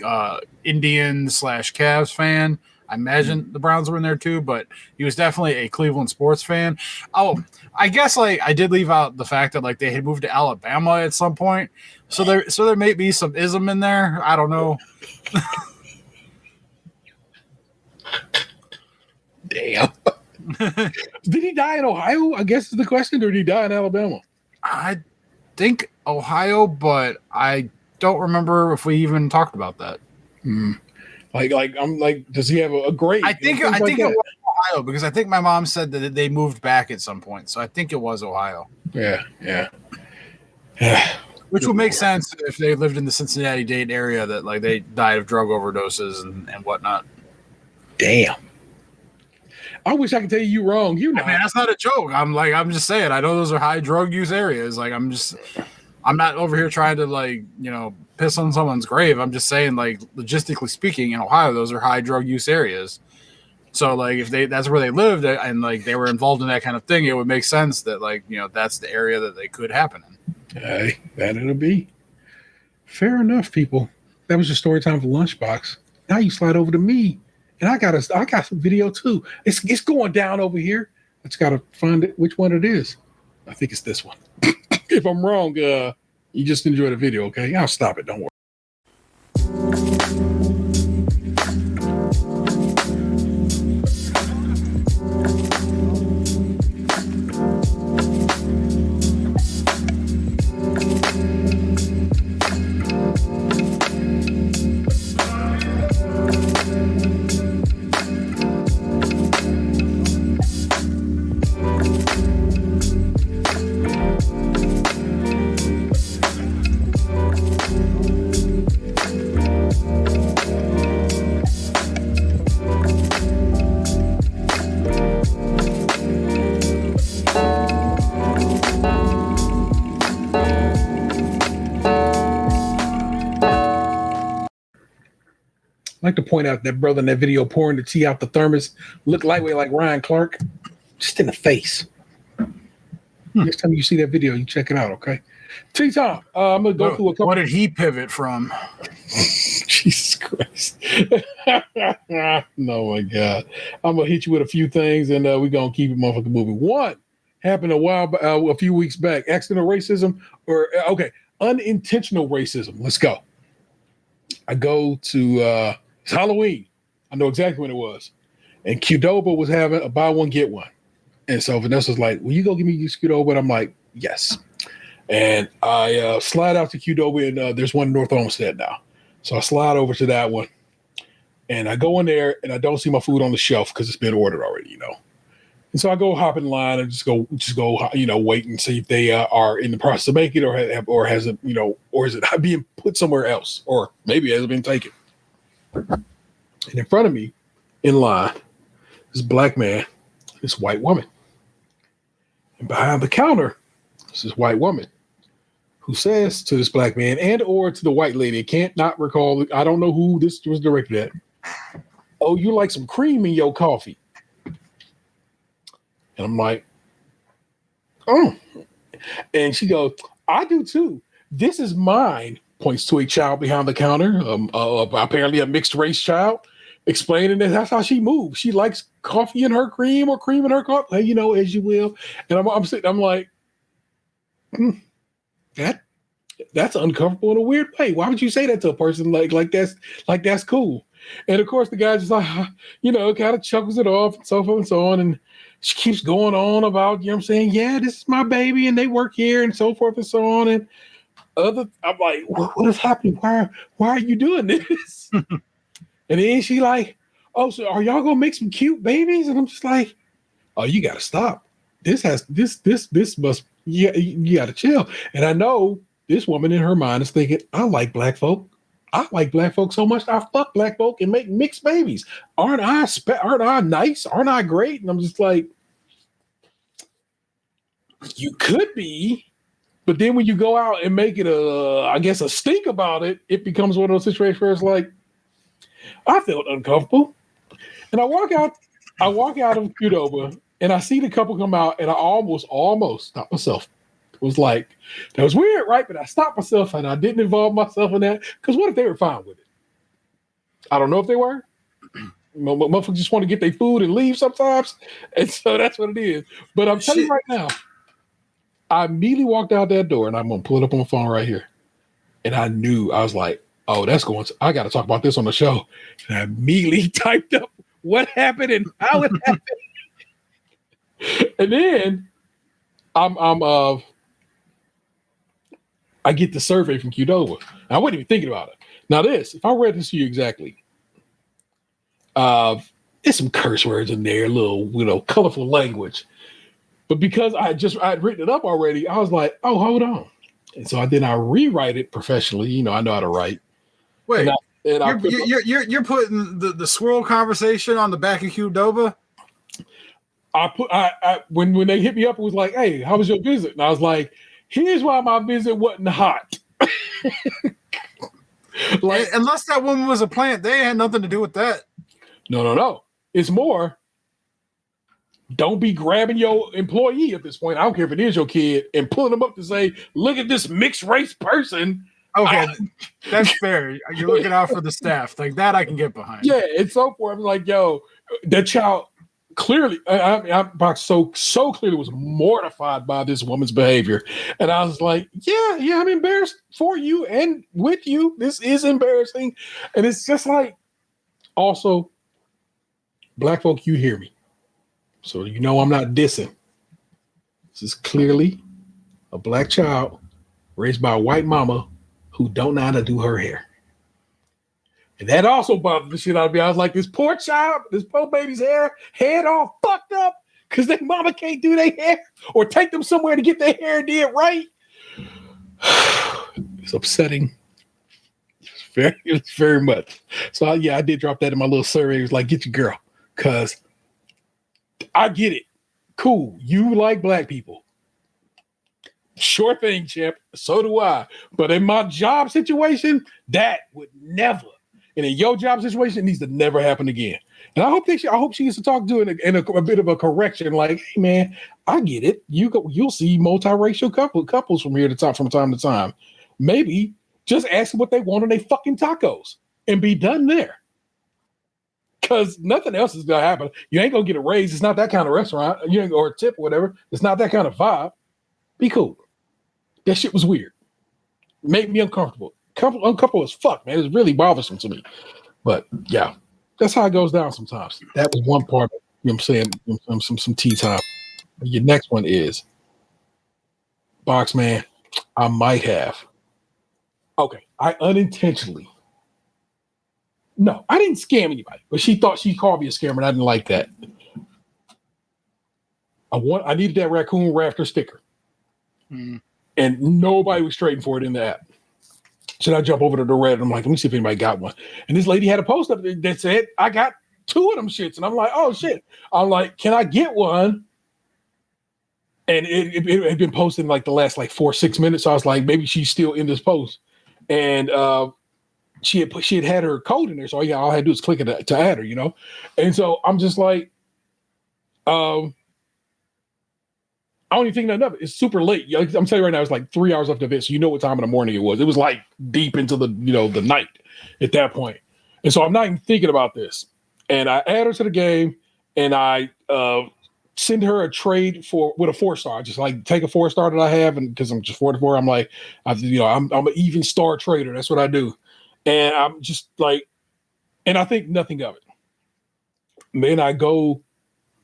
Indian/Cavs fan. I imagine the Browns were in there too, but he was definitely a Cleveland sports fan. Oh, I guess like I did leave out the fact that like they had moved to Alabama at some point, so there may be some ism in there. I don't know. Damn. Did he die in Ohio? I guess is the question. Or did he die in Alabama? I think Ohio, but I don't remember if we even talked about that. Like I'm like, does he have a grade? I think it was Ohio because I think my mom said that they moved back at some point, so I think it was Ohio. Yeah. Which would make sense if they lived in the Cincinnati-Dayton area that like they died of drug overdoses and whatnot. Damn. I wish I could tell you wrong. You know, man, that's not a joke. I'm just saying. I know those are high drug use areas. Like I'm not over here trying to like piss on someone's grave. I'm just saying like logistically speaking, in Ohio, those are high drug use areas. So like if that's where they lived and like they were involved in that kind of thing, it would make sense that like that's the area that they could happen in. Hey, that it'll be. Fair enough, people. That was your story time for Lunchbox. Now you slide over to me. And I got some video too. It's going down over here. I just gotta find it, which one it is. I think it's this one. If I'm wrong, you just enjoy the video, okay? I'll stop it. Don't worry. I'd like to point out that brother in that video pouring the tea out the thermos looked lightweight like Ryan Clark, just in the face. Next time you see that video, you check it out, okay? Tea time. I'm going to go through a couple. What did he pivot from? Jesus Christ. No, my God. I'm going to hit you with a few things, and we're going to keep it motherfucking moving. One happened a few weeks back. Accidental racism unintentional racism. Let's go. I go to it's Halloween. I know exactly when it was. And Qdoba was having a buy one, get one. And so Vanessa's like, will you go give me your Qdoba? And I'm like, yes. And I slide out to Qdoba, and there's one in North Olmsted now. So I slide over to that one. And I go in there, and I don't see my food on the shelf because it's been ordered already, And so I go hop in line and just go, wait and see if they are in the process of making it or has it, or is it being put somewhere else, or maybe it hasn't been taken. And in front of me, in line, this black man, this white woman, and behind the counter, is this white woman who says to this black man and or to the white lady, I can't not recall, I don't know who this was directed at. Oh, you like some cream in your coffee? And I'm like, oh. And she goes, I do too. This is mine. points to a child behind the counter, apparently a mixed race child, explaining that that's how she moves. She likes coffee in her cream or cream in her coffee, as you will. And I'm sitting, I'm like, that's uncomfortable in a weird way. Why would you say that to a person like that's cool? And of course, the guy just like, kind of chuckles it off and so forth and so on. And she keeps going on about, yeah, this is my baby and they work here and so forth and so on. And I'm like, what is happening? Why are you doing this? And then she like, oh, so are y'all gonna make some cute babies? And I'm just like, oh, you gotta stop. This must, yeah, you gotta chill. And I know this woman in her mind is thinking, I like black folk. I like black folk so much I fuck black folk and make mixed babies. Aren't I nice? Aren't I great? And I'm just like, you could be, but then when you go out and make it a stink about it, it becomes one of those situations where it's like, I felt uncomfortable. And I walk out of Qdoba and I see the couple come out and I almost stopped myself. It was like, that was weird, right? But I stopped myself and I didn't involve myself in that. Because what if they were fine with it? I don't know if they were. Motherfuckers just want to get their food and leave sometimes. And so that's what it is. But I'm telling you right now, I immediately walked out that door and I'm going to pull it up on my phone right here. And I was like, oh, I got to talk about this on the show. And I immediately typed up what happened and how it happened. And then I get the survey from Qdoba. I wasn't even thinking about it. Now if I read this to you exactly, there's some curse words in there, a little, colorful language. But because I'd written it up already, I was like, oh, hold on. And so I rewrite it professionally. I know how to write. Wait, you're putting the swirl conversation on the back of Qdoba? When they hit me up, it was like, hey, how was your visit? And I was like, here's why my visit wasn't hot. Like, unless that woman was a plant, they had nothing to do with that. No. It's more, don't be grabbing your employee at this point. I don't care if it is your kid and pulling them up to say, look at this mixed race person. Okay, that's fair. You're looking out for the staff. Like that I can get behind. Yeah, and so forth. I'm like, yo, that child clearly, Box so clearly was mortified by this woman's behavior. And I was like, yeah, I'm embarrassed for you and with you. This is embarrassing. And it's just like, also, black folk, you hear me. So I'm not dissing. This is clearly a black child raised by a white mama who don't know how to do her hair. And that also bothered the shit out of me. I was like, this poor child, this poor baby's head all fucked up because their mama can't do their hair or take them somewhere to get their hair did right. It's upsetting. It's very much. So I did drop that in my little survey. It was like, get your girl. Because I get it. Cool. You like black people. Sure thing, champ. So do I. But in my job situation, that would never. And in your job situation, it needs to never happen again. And I hope she gets to talk to it in a bit of a correction. Like, hey man, I get it. You'll see multiracial couples from time to time. Maybe just ask them what they want on their fucking tacos and be done there. Because nothing else is gonna happen. You ain't gonna get a raise. It's not that kind of restaurant. Or a tip or whatever. It's not that kind of vibe. Be cool. That shit was weird. Made me uncomfortable. Uncomfortable as fuck, man. It's really bothersome to me. But yeah, that's how it goes down sometimes. That was one part of, I'm saying, some tea time. Your next one is, Box Man, I might have. Okay, I unintentionally. No, I didn't scam anybody, but she thought she called me a scammer and I didn't like that. I needed that raccoon rafter sticker. And nobody was trading for it in the app. So I jump over to the Reddit. I'm like, let me see if anybody got one. And this lady had a post up that said, I got 2 of them shits. And I'm like, oh shit. I'm like, can I get one? And it had been posted in like the last 4-6 minutes. So I was like, maybe she's still in this post. And she had her code in there. So all I had to do is click it to add her, And so I'm just like, I don't even think nothing of it. It's super late. I'm telling you right now, it's like 3 hours after the event, so you know what time in the morning it was. It was like deep into the the night at that point. And so I'm not even thinking about this. And I add her to the game, and I send her a trade with a 4-star. Just like take a 4-star that I have, and because I'm just 44, I'm like, I'm an even star trader. That's what I do. And I'm just like, and I think nothing of it. Then I go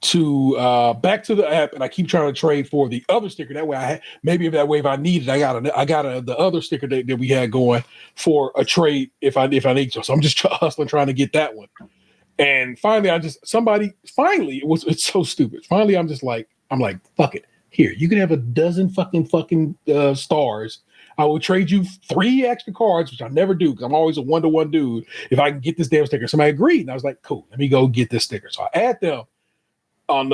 to back to the app, and I keep trying to trade for the other sticker. That way, if I need it, I got the other sticker that we had going for a trade if I need to. So I'm just hustling trying to get that one. And finally, it's so stupid. Finally, I'm like, fuck it. Here, you can have a dozen fucking stars. I will trade you 3 extra cards, which I never do because I'm always a 1-to-1 dude. If I can get this damn sticker, somebody agreed, and I was like, cool. Let me go get this sticker. So I add them on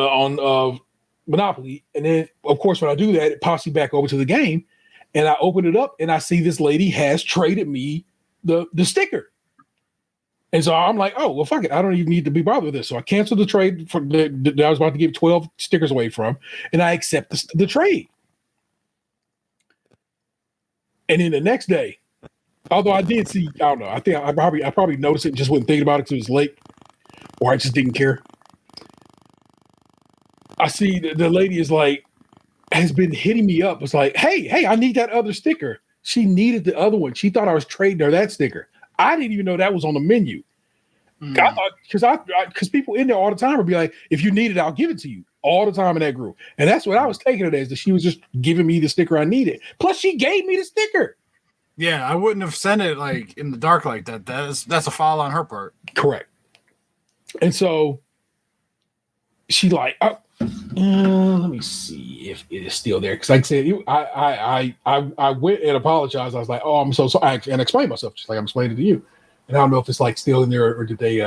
Monopoly, and then of course when I do that, it pops me back over to the game, and I open it up, and I see this lady has traded me the sticker, and so I'm like, oh well, fuck it, I don't even need to be bothered with this. So I canceled the trade that I was about to give 12 stickers away from, and I accept the trade. And then the next day, although I did see, I don't know, I think I probably noticed it and just wasn't thinking about it because it was late, or I just didn't care. I see the lady has been hitting me up. It's like, hey, I need that other sticker. She needed the other one. She thought I was trading her that sticker. I didn't even know that was on the menu. I thought because people in there all the time would be like, if you need it, I'll give it to you all the time in that group. And that's what I was taking it as, that she was just giving me the sticker I needed. Plus, she gave me the sticker. Yeah, I wouldn't have sent it like in the dark like that. That's a foul on her part. Correct. And so she like, let me see if it is still there. Because like I said, I went and apologized. I was like, oh, I'm so sorry, and explained myself just like I'm explaining to you. And I don't know if it's like still in there or did they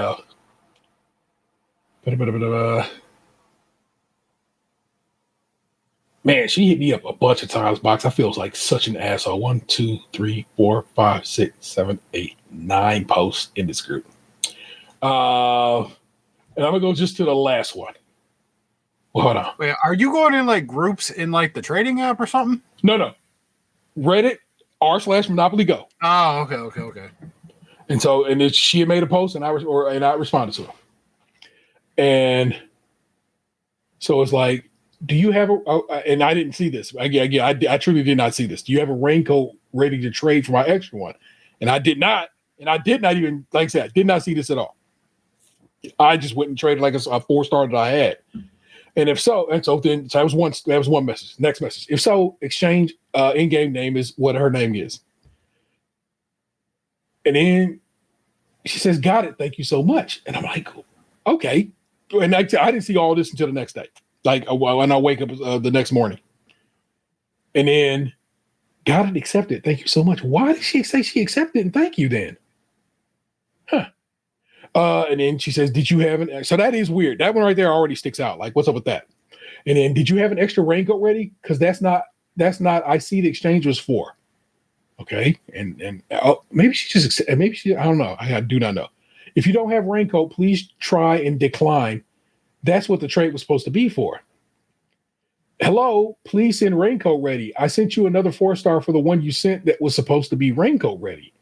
man, she hit me up a bunch of times, Box. I feel like such an asshole. 1, 2, 3, 4, 5, 6, 7, 8, 9 posts in this group. And I'm gonna go just to the last one. Well, hold on. Wait, are you going in like groups in like the trading app or something? No. Reddit r/Monopoly Go. Oh, okay. And so, and then she had made a post, and I responded to her. And so it's like, do you have and I didn't see this. Again, I truly did not see this. Do you have a raincoat ready to trade for my extra one? And I did not. And I did not even, like I said, I did not see this at all. I just went and traded like a 4-star that I had. And if so, then that was one message. Next message. If so, exchange in-game name is what her name is. And then she says, got it. Thank you so much. And I'm like, okay. And I didn't see all this until the next day. Like when I wake up the next morning. And then got it, accepted. Thank you so much. Why did she say she accepted and thank you then? Huh. And then she says, did you have an, so that is weird. That one right there already sticks out. Like, what's up with that? And then, did you have an extra raincoat ready? Because that's not, I see the exchange was for. Okay. And maybe she, I don't know. I do not know. If you don't have raincoat, please try and decline. That's what the trade was supposed to be for. Hello, please send raincoat ready. I sent you another 4-star for the one you sent that was supposed to be raincoat ready.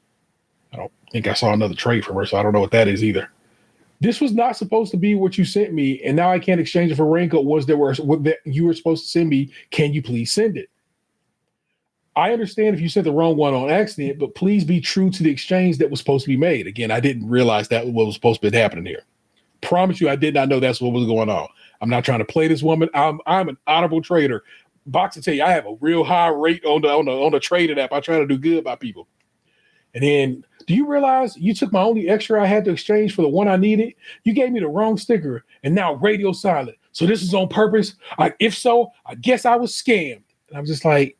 I don't think I saw another trade from her, so I don't know what that is either. This was not supposed to be what you sent me, and now I can't exchange it for raincoat ones that you were supposed to send me. Can you please send it? I understand if you sent the wrong one on accident, but please be true to the exchange that was supposed to be made. Again, I didn't realize that what was supposed to be happening here. Promise you, I did not know that's what was going on. I'm not trying to play this woman. I'm an honorable trader. Box to tell you, I have a real high rate on the trading app. I try to do good by people. And then, do you realize you took my only extra I had to exchange for the one I needed? You gave me the wrong sticker, and now radio silent. So this is on purpose? If so, I guess I was scammed. And I'm just like,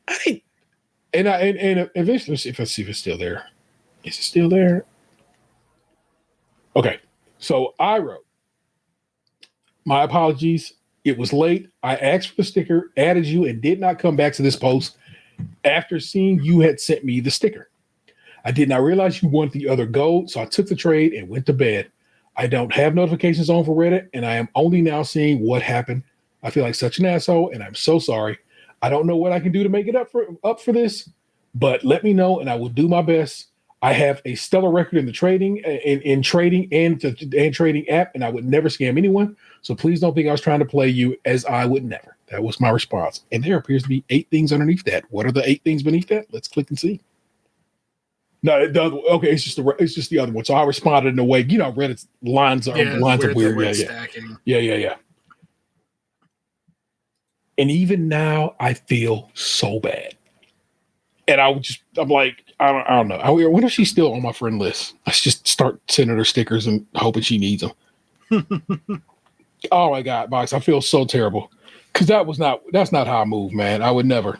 I didn't. And eventually, let's see if it's still there. Is it still there? Okay. So I wrote, my apologies. It was late. I asked for the sticker, added you, and did not come back to this post after seeing you had sent me the sticker. I did not realize you wanted the other gold, so I took the trade and went to bed. I don't have notifications on for Reddit, and I am only now seeing what happened. I feel like such an asshole, and I'm so sorry. I don't know what I can do to make it up for this, but let me know, and I will do my best. I have a stellar record in the trading, in trading and trading app, and I would never scam anyone. So please don't think I was trying to play you, as I would never. That was my response. And there appears to be 8 things underneath that. What are the 8 things beneath that? Let's click and see. No, okay, it's just the other one. So I responded in a way, Reddit's lines are weird. Yeah. And even now, I feel so bad. And I'm like, I don't know. I wonder if she's still on my friend list. I should just start sending her stickers and hoping she needs them. Oh my God, Box, I feel so terrible. Because that's not how I move, man. I would never.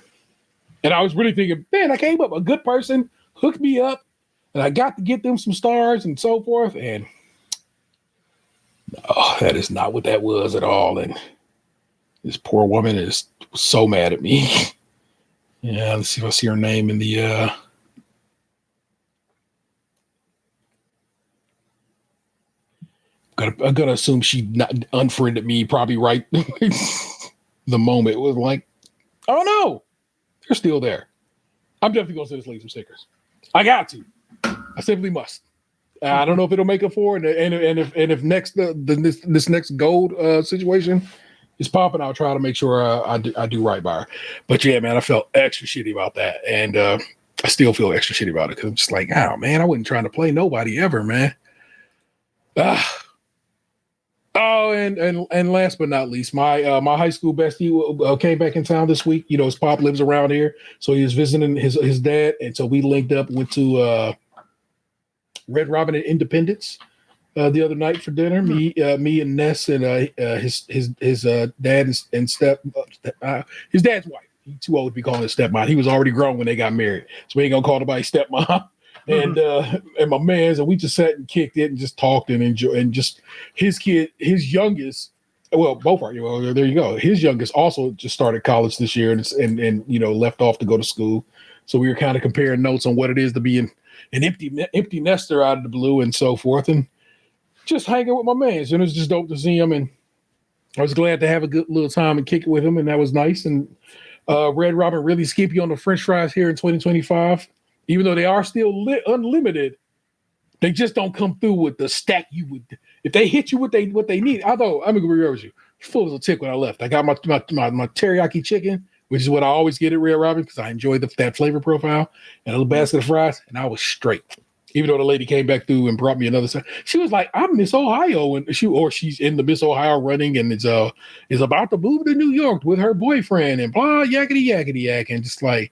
And I was really thinking, man, I came up a good person, hooked me up, and I got to get them some stars and so forth. And that is not what that was at all. And this poor woman is so mad at me. Yeah, let's see if I see her name in the I'm gonna assume she not unfriended me probably right the moment. It was like, oh no, they're still there. I'm definitely gonna send this lady some stickers. I got to. I simply must. I don't know if it'll make up for it, and if next this next gold situation is popping, I'll try to make sure I do right by her. But yeah, man, I felt extra shitty about that, and I still feel extra shitty about it because I'm just like, oh man, I wasn't trying to play nobody ever, man. Oh, and last but not least, my high school bestie came back in town this week. His pop lives around here, so he was visiting his dad, and so we linked up, went to Red Robin and Independence the other night for dinner. Me and Ness and his dad and his dad's wife. He's too old to be calling his stepmom. He was already grown when they got married, so we ain't gonna call nobody stepmom. And my man's, and we just sat and kicked it and just talked and enjoyed. And just his youngest, well, both are. Well, there you go. His youngest also just started college this year and left off to go to school. So we were kind of comparing notes on what it is to be an empty nester out of the blue and so forth, and just hanging with my man. So it was just dope to see him, and I was glad to have a good little time and kick it with him, and that was nice. And Red Robin really skippy on the French fries here in 2025. Even though they are still unlimited, they just don't come through with the stack you would. If they hit you what they need. Although I'm gonna be real with you, full as a tick when I left. I got my teriyaki chicken, which is what I always get at Red Robin because I enjoy that flavor profile, and a little basket of fries, and I was straight. Even though the lady came back through and brought me another set, she was like, "I'm Miss Ohio," and she's in the Miss Ohio running, and is about to move to New York with her boyfriend, and blah yakety yak, and just like.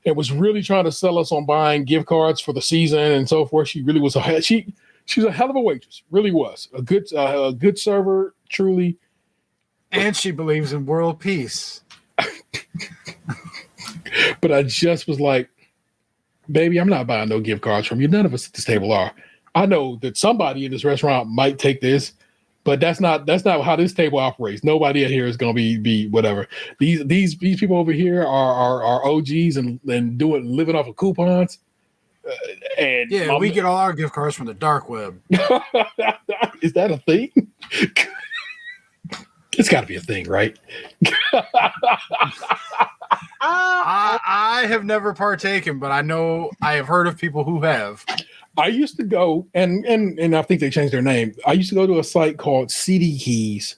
And was really trying to sell us on buying gift cards for the season and so forth. She really was she's a hell of a waitress. Really was a good server, truly. And she believes in world peace. But I just was like, baby, I'm not buying no gift cards from you. None of us at this table are. I know that somebody in this restaurant might take this, but that's not how this table operates. Nobody in here is going to be whatever. These people over here are OGs and living off of coupons. And yeah, we get all our gift cards from the dark web. Is that a thing? It's got to be a thing, right? I have never partaken, but I know I have heard of people who have. I used to go, and I think they changed their name. I used to go to a site called CD Keys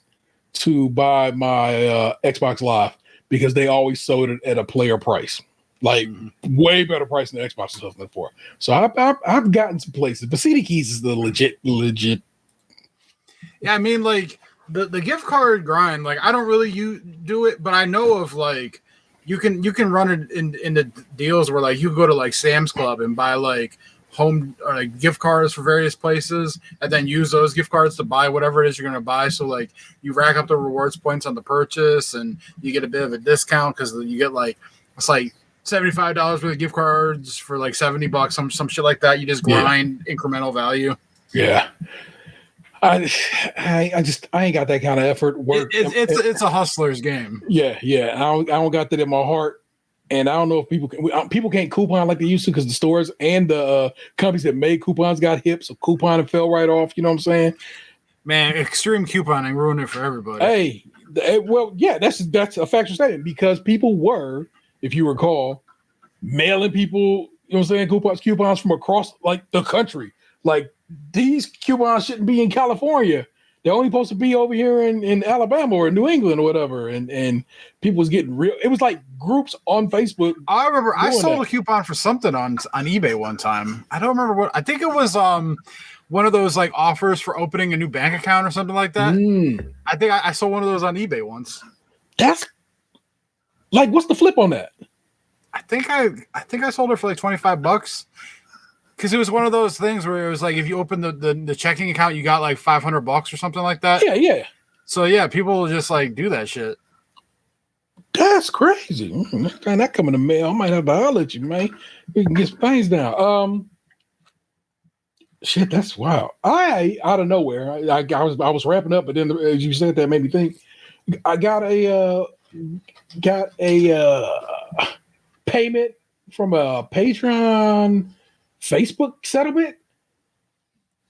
to buy my Xbox Live because they always sold it at a player price, like way better price than Xbox was selling it for. So I've gotten some places, but CD Keys is the legit. Yeah, I mean, like the gift card grind. Like I don't really do it, but I know of like you can run it in the deals where like you go to like Sam's Club and buy like home gift cards for various places and then use those gift cards to buy whatever it is you're going to buy. So like you rack up the rewards points on the purchase and you get a bit of a discount because you get like it's like $75 worth of gift cards for like $70, some shit like that. You just grind incremental value. Yeah. I ain't got that kind of effort. It's a hustler's game. Yeah. I don't got that in my heart. And I don't know if people can't coupon like they used to because the stores and the companies that made coupons got hip, so couponing fell right off. You know what I'm saying? Man, extreme couponing ruined it for everybody. Hey, Well, yeah, that's a factual statement because people were, if you recall, mailing people, you know what I'm saying, coupons from across like the country. Like these coupons shouldn't be in California. They're only supposed to be over here in Alabama or New England or whatever. And people was getting real. It was like groups on Facebook. I remember I sold a coupon for something on eBay one time. I don't remember what. I think it was one of those like offers for opening a new bank account or something like that. I think I saw one of those on eBay once. That's like, what's the flip on that? I think I sold it for like $25 because it was one of those things where it was like if you open the checking account, you got like $500 or something like that. Yeah. So yeah, people just like do that shit. That's crazy. That coming to mail. I might have to holler at you, man. We can get some things down. Shit, that's wild. Out of nowhere, I was wrapping up, but then as you said that made me think. I got a payment from a Patreon Facebook settlement.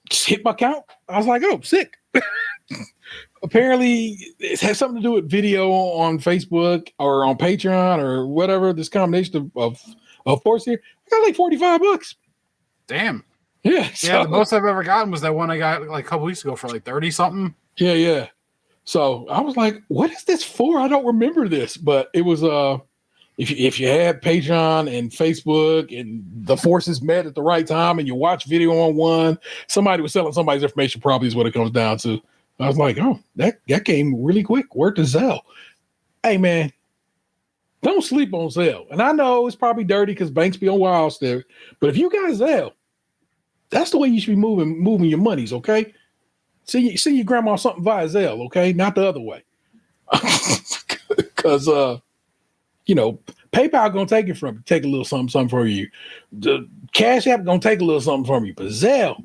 Just hit my account. I was like, oh, sick. Apparently, it has something to do with video on Facebook or on Patreon or whatever. This combination of force here. I got like $45. Damn. Yeah. The most I've ever gotten was that one I got like a couple weeks ago for like 30 something. Yeah. So I was like, what is this for? I don't remember this, but it was if you had Patreon and Facebook and the forces met at the right time and you watch video on one, somebody was selling somebody's information probably is what it comes down to. I was like, oh, that came really quick. Word to Zelle. Hey man, don't sleep on Zelle. And I know it's probably dirty because banks be on wild there, but if you got Zelle, that's the way you should be moving your monies, okay? See your grandma something via Zelle, okay? Not the other way. Because PayPal gonna take it from you, take a little something from you. The Cash App gonna take a little something from you, but Zelle,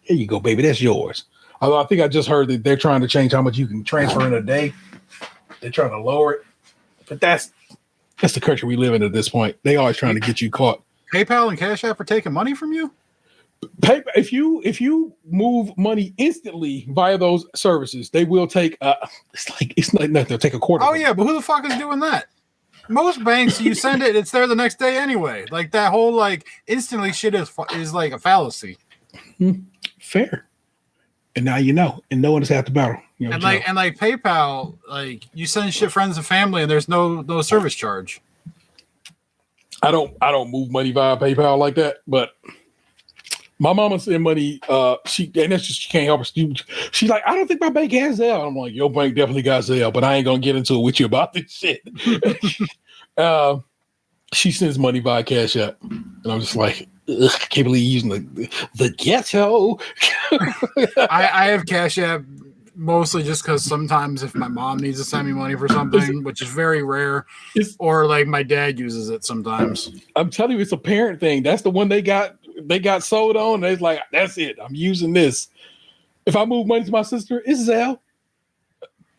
here you go, baby, that's yours. Although I think I just heard that they're trying to change how much you can transfer in a day. They're trying to lower it, but that's the country we live in at this point. They always trying to get you caught. PayPal and Cash App are taking money from you? If you move money instantly via those services, they will take. It's like nothing. They'll take a quarter. Oh yeah, but who the fuck is doing that? Most banks, you send it, it's there the next day anyway. Like that whole like instantly shit is like a fallacy. Fair. And now you know, and no one has had to battle. And like PayPal, like you send shit friends and family, and there's no service charge. I don't move money via PayPal like that, but. My mama sent money. She can't help her. She's like, I don't think my bank has Zelle. I'm like, your bank definitely got Zelle, but I ain't gonna get into it with you about this shit. She sends money via Cash App, and I'm just like, I can't believe you're using the ghetto. I have Cash App mostly just because sometimes if my mom needs to send me money for something, which is very rare, or like my dad uses it sometimes. I'm telling you, it's a parent thing. That's the one they got sold on. And they're like, that's it. I'm using this. If I move money to my sister, it's Zelle.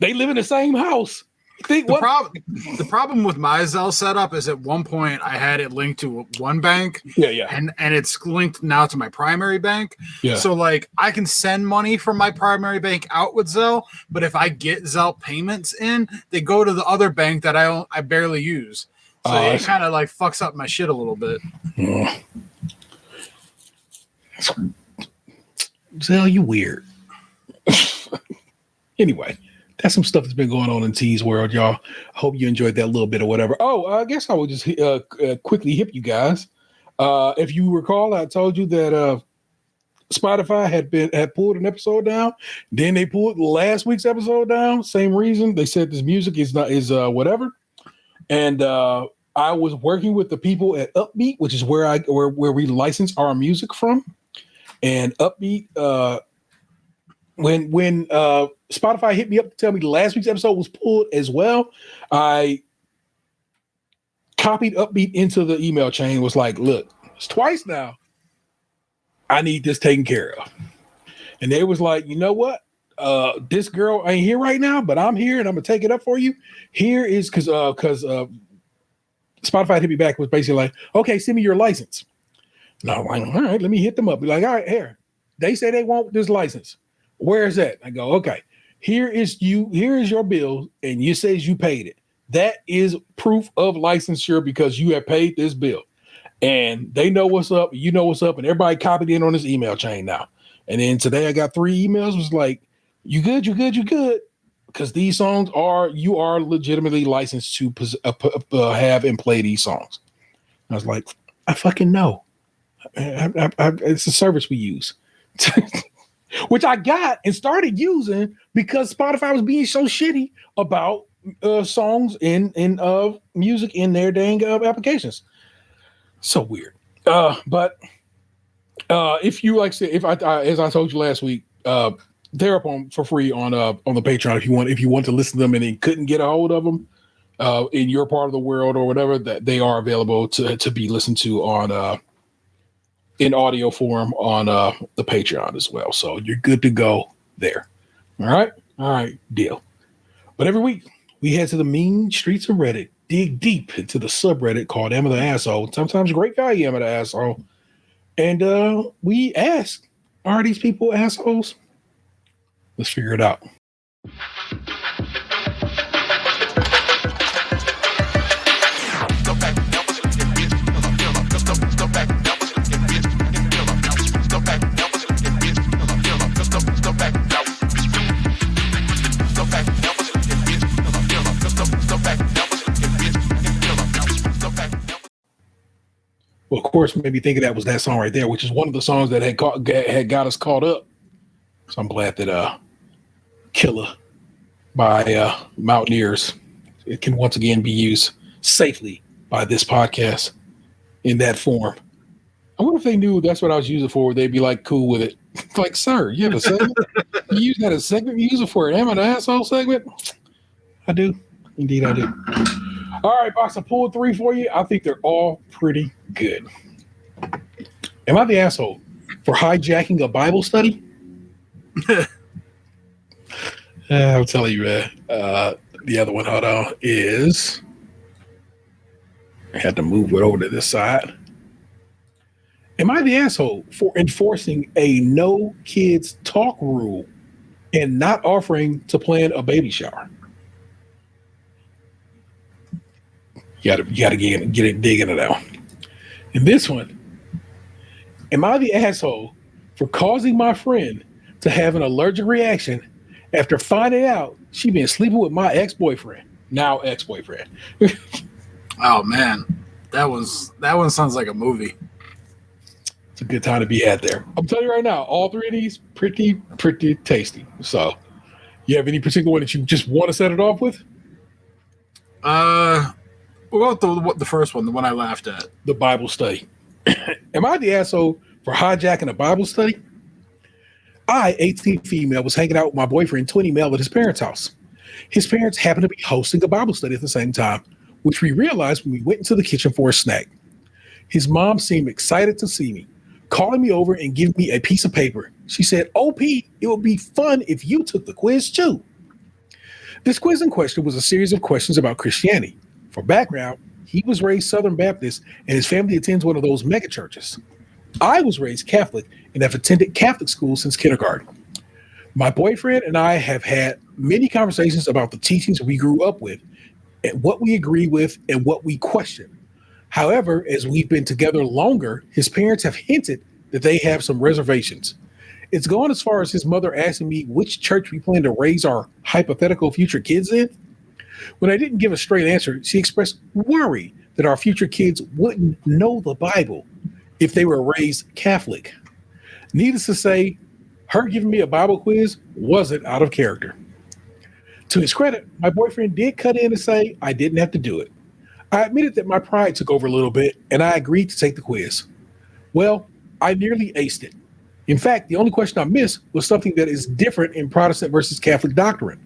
They live in the same house. The problem with my Zelle setup is at one point I had it linked to one bank. Yeah. And it's linked now to my primary bank. Yeah. So like I can send money from my primary bank out with Zelle, but if I get Zelle payments in, they go to the other bank that I barely use. So it kind of like fucks up my shit a little bit. Zelle, you weird. Anyway, that's some stuff that's been going on in T's world, y'all. I hope you enjoyed that little bit or whatever. Oh, I guess I will just quickly hip you guys. If you recall, I told you that Spotify had pulled an episode down. Then they pulled last week's episode down. Same reason. They said this music is whatever. And I was working with the people at Upbeat, which is where we license our music from. And Upbeat, when Spotify hit me up to tell me the last week's episode was pulled as well, I copied Upbeat into the email chain. Was like, look, it's twice now. I need this taken care of. And they was like, you know what? This girl ain't here right now, but I'm here and I'm gonna take it up for you. Here is because Spotify hit me back was basically like, okay, send me your license. And I'm like, all right, let me hit them up. Be like, all right, here. They say they want this license. Where is that? I go, okay. here is your bill, and you says you paid it. That is proof of licensure because you have paid this bill. And they know what's up, you know what's up, and everybody copied in on this email chain now. And then today I got 3 emails. It was like, you good. Because these songs you are legitimately licensed to have and play these songs. I was like, I fucking know. It's a service we use. Which I got and started using because Spotify was being so shitty about songs and music in their dang applications. So weird. But if you like, say, if I as I told you last week, they're up on for free on the Patreon if you want to listen to them and then couldn't get a hold of them in your part of the world or whatever, that they are available to be listened to on in audio form on the Patreon as well. So you're good to go there. All right, deal. But every week we head to the mean streets of Reddit, dig deep into the subreddit called Am I the Asshole, sometimes great value Am I the Asshole, and we ask, are these people assholes? Let's figure it out. Well, of course, maybe thinking that was that song right there, which is one of the songs that had got us caught up. So I'm glad that Killer by Mountaineers, it can once again be used safely by this podcast in that form. I wonder if they knew that's what I was using for. They'd be like cool with it. Like, sir, you have a segment? You use that as a segment? You use it for an Am I the Asshole segment? I do. Indeed, I do. All right, box, I pulled 3 for you. I think they're all pretty good. Am I the asshole for hijacking a Bible study? I'll tell you, the other one, hold on, is I had to move it over to this side. Am I the asshole for enforcing a no kids talk rule and not offering to plan a baby shower? You gotta dig into that one. And this one, am I the asshole for causing my friend to have an allergic reaction after finding out she been sleeping with my ex-boyfriend, now ex-boyfriend? Oh man, that one sounds like a movie. It's a good time to be had there. I'm telling you right now, all 3 of these pretty tasty. So, you have any particular one that you just want to set it off with? What about the first one, the one I laughed at? The Bible study. Am I the asshole for hijacking a Bible study? I, 18 female, was hanging out with my boyfriend, 20 male, at his parents' house. His parents happened to be hosting a Bible study at the same time, which we realized when we went into the kitchen for a snack. His mom seemed excited to see me, calling me over and giving me a piece of paper. She said, "OP, it would be fun if you took the quiz too." This quiz in question was a series of questions about Christianity. For background, he was raised Southern Baptist and his family attends one of those mega churches. I was raised Catholic and have attended Catholic school since kindergarten. My boyfriend and I have had many conversations about the teachings we grew up with and what we agree with and what we question. However, as we've been together longer, his parents have hinted that they have some reservations. It's gone as far as his mother asking me which church we plan to raise our hypothetical future kids in. When I didn't give a straight answer, she expressed worry that our future kids wouldn't know the Bible if they were raised Catholic. Needless to say, her giving me a Bible quiz wasn't out of character. To his credit, my boyfriend did cut in and say I didn't have to do it. I admitted that my pride took over a little bit, and I agreed to take the quiz. Well, I nearly aced it. In fact, the only question I missed was something that is different in Protestant versus Catholic doctrine.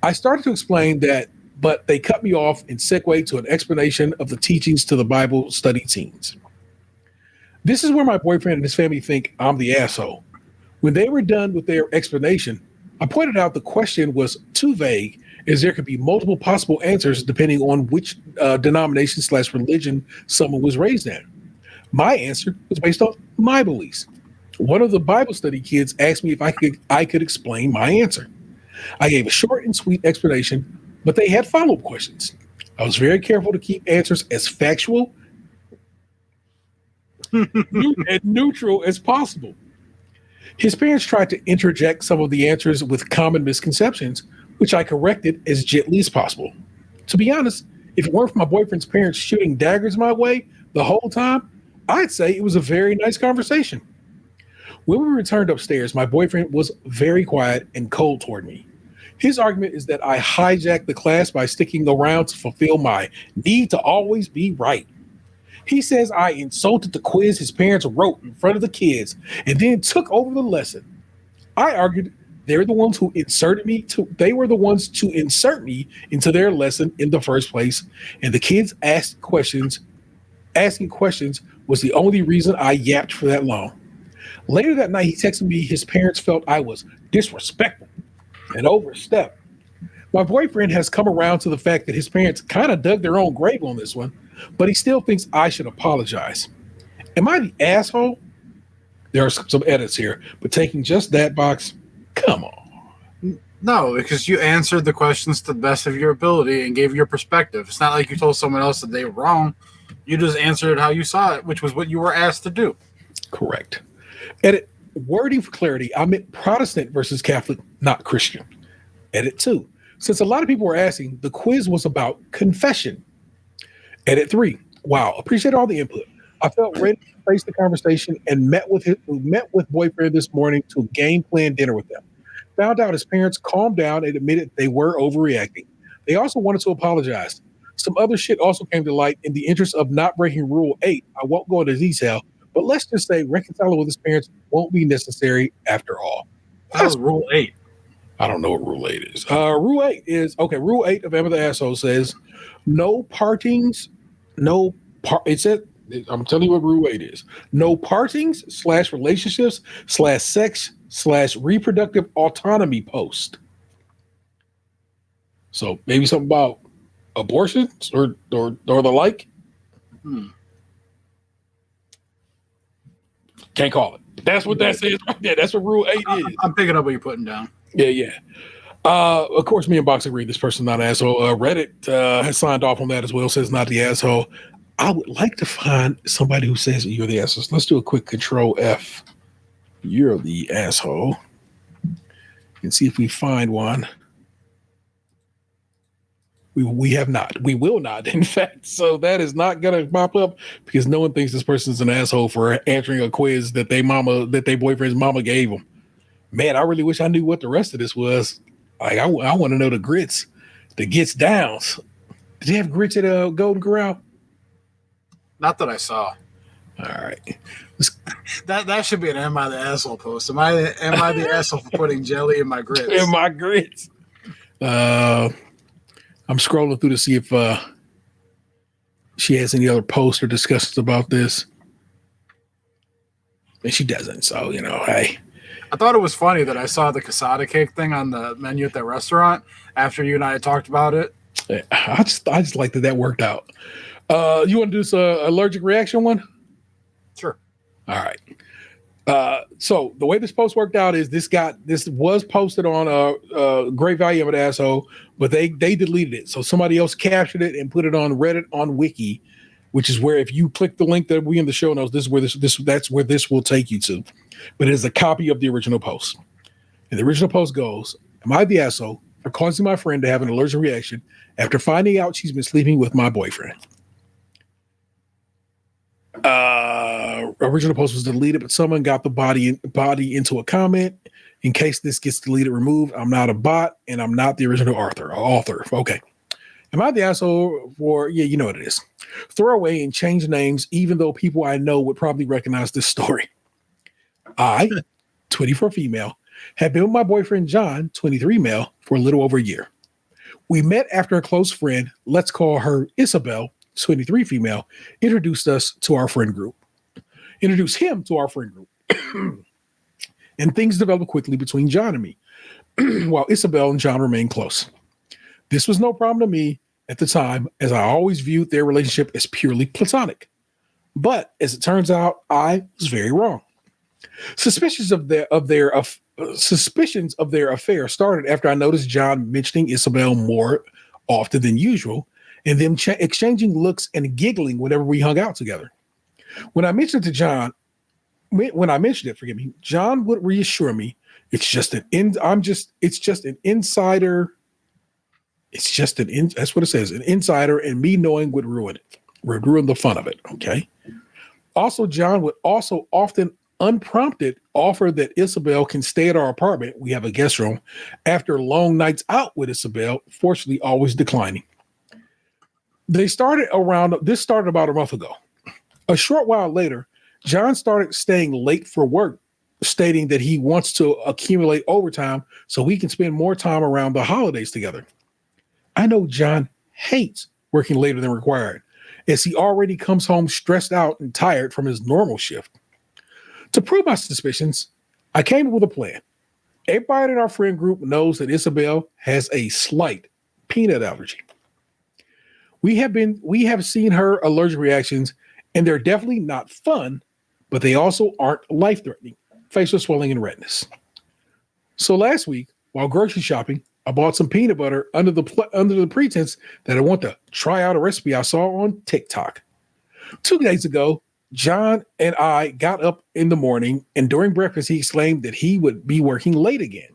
I started to explain that, but they cut me off and segued to an explanation of the teachings to the Bible study teens. This is where my boyfriend and his family think I'm the asshole. When they were done with their explanation, I pointed out the question was too vague, as there could be multiple possible answers depending on which denomination/religion someone was raised in. My answer was based on my beliefs. One of the Bible study kids asked me if I could explain my answer. I gave a short and sweet explanation, but they had follow-up questions. I was very careful to keep answers as factual and neutral as possible. His parents tried to interject some of the answers with common misconceptions, which I corrected as gently as possible. To be honest, if it weren't for my boyfriend's parents shooting daggers my way the whole time, I'd say it was a very nice conversation. When we returned upstairs, my boyfriend was very quiet and cold toward me. His argument is that I hijacked the class by sticking around to fulfill my need to always be right. He says I insulted the quiz his parents wrote in front of the kids and then took over the lesson. I argued they were the ones to insert me into their lesson in the first place, and the kids asking questions was the only reason I yapped for that long. Later that night, he texted me his parents felt I was disrespectful and overstepped. My boyfriend has come around to the fact that his parents kind of dug their own grave on this one, but he still thinks I should apologize. Am I the asshole? There are some edits here, but taking just that box, come on. No, because you answered the questions to the best of your ability and gave your perspective. It's not like you told someone else that they were wrong. You just answered how you saw it, which was what you were asked to do. Correct. Edit, wording for clarity, I meant Protestant versus Catholic, not Christian. Edit 2. Since a lot of people were asking, the quiz was about confession. Edit 3. Wow, appreciate all the input. I felt ready to face the conversation and met with boyfriend this morning to game plan dinner with them. Found out his parents calmed down and admitted they were overreacting. They also wanted to apologize. Some other shit also came to light. In the interest of not breaking Rule 8, I won't go into detail, but let's just say reconciling with his parents won't be necessary after all. That was Rule 8. I don't know what Rule 8 is. Rule 8 is, okay, Rule 8 of Emma the Asshole says, no partings, it said, I'm telling you what Rule 8 is. No partings / relationships / sex / reproductive autonomy post. So maybe something about abortions or the like. Can't call it. That's what that says right there. That's what Rule 8 is. I'm picking up what you're putting down. Yeah. Of course, me and Box agree this person's not an asshole. Reddit has signed off on that as well, says not the asshole. I would like to find somebody who says you're the asshole. So let's do a quick Control F. You're the asshole. And see if we find one. We have not. We will not, in fact. So that is not going to pop up because no one thinks this person's an asshole for answering a quiz that their boyfriend's mama gave them. Man, I really wish I knew what the rest of this was. Like, I want to know the grits, the gets downs. Did you have grits at Golden Corral? Not that I saw. All right. That should be an Am I the Asshole post. Am I the asshole for putting jelly in my grits? In my grits. I'm scrolling through to see if she has any other posts or discussions about this. And she doesn't. So, hey. I thought it was funny that I saw the casada cake thing on the menu at that restaurant after you and I had talked about it. I just like that worked out. You want to do this allergic reaction one? Sure. All right. So the way this post worked out is this was posted on Great Value of an Asshole, but they deleted it. So somebody else captured it and put it on Reddit on Wiki, which is where if you click the link that we in the show notes, that's where this will take you to. But it is a copy of the original post. And the original post goes, am I the asshole for causing my friend to have an allergic reaction after finding out she's been sleeping with my boyfriend? Original post was deleted, but someone got the body into a comment. In case this gets deleted, removed, I'm not a bot and I'm not the original author. Okay. Am I the asshole for, you know what it is. Throw away and change names, even though people I know would probably recognize this story. I, 24 female, have been with my boyfriend John, 23 male, for a little over a year. We met after a close friend, let's call her Isabel, 23 female, introduced him to our friend group. And things developed quickly between John and me, while Isabel and John remained close. This was no problem to me at the time, as I always viewed their relationship as purely platonic. But as it turns out, I was very wrong. Suspicious of their suspicions of their affair started after I noticed John mentioning Isabel more often than usual, and them exchanging looks and giggling whenever we hung out together. When I mentioned it, John would reassure me it's just an insider. That's what it says. An insider, and me knowing would ruin it. Would ruin the fun of it. Okay. Also, John would also often unprompted offer that Isabel can stay at our apartment. We have a guest room after long nights out with Isabel, fortunately always declining. This started about a month ago. A short while later, John started staying late for work, stating that he wants to accumulate overtime so we can spend more time around the holidays together. I know John hates working later than required, as he already comes home stressed out and tired from his normal shift. To prove my suspicions, I came up with a plan. Everybody in our friend group knows that Isabel has a slight peanut allergy. We have seen her allergic reactions, and they're definitely not fun, but they also aren't life-threatening, facial swelling and redness. So last week, while grocery shopping, I bought some peanut butter under the pretense that I want to try out a recipe I saw on TikTok. 2 days ago, John and I got up in the morning, and during breakfast, he exclaimed that he would be working late again.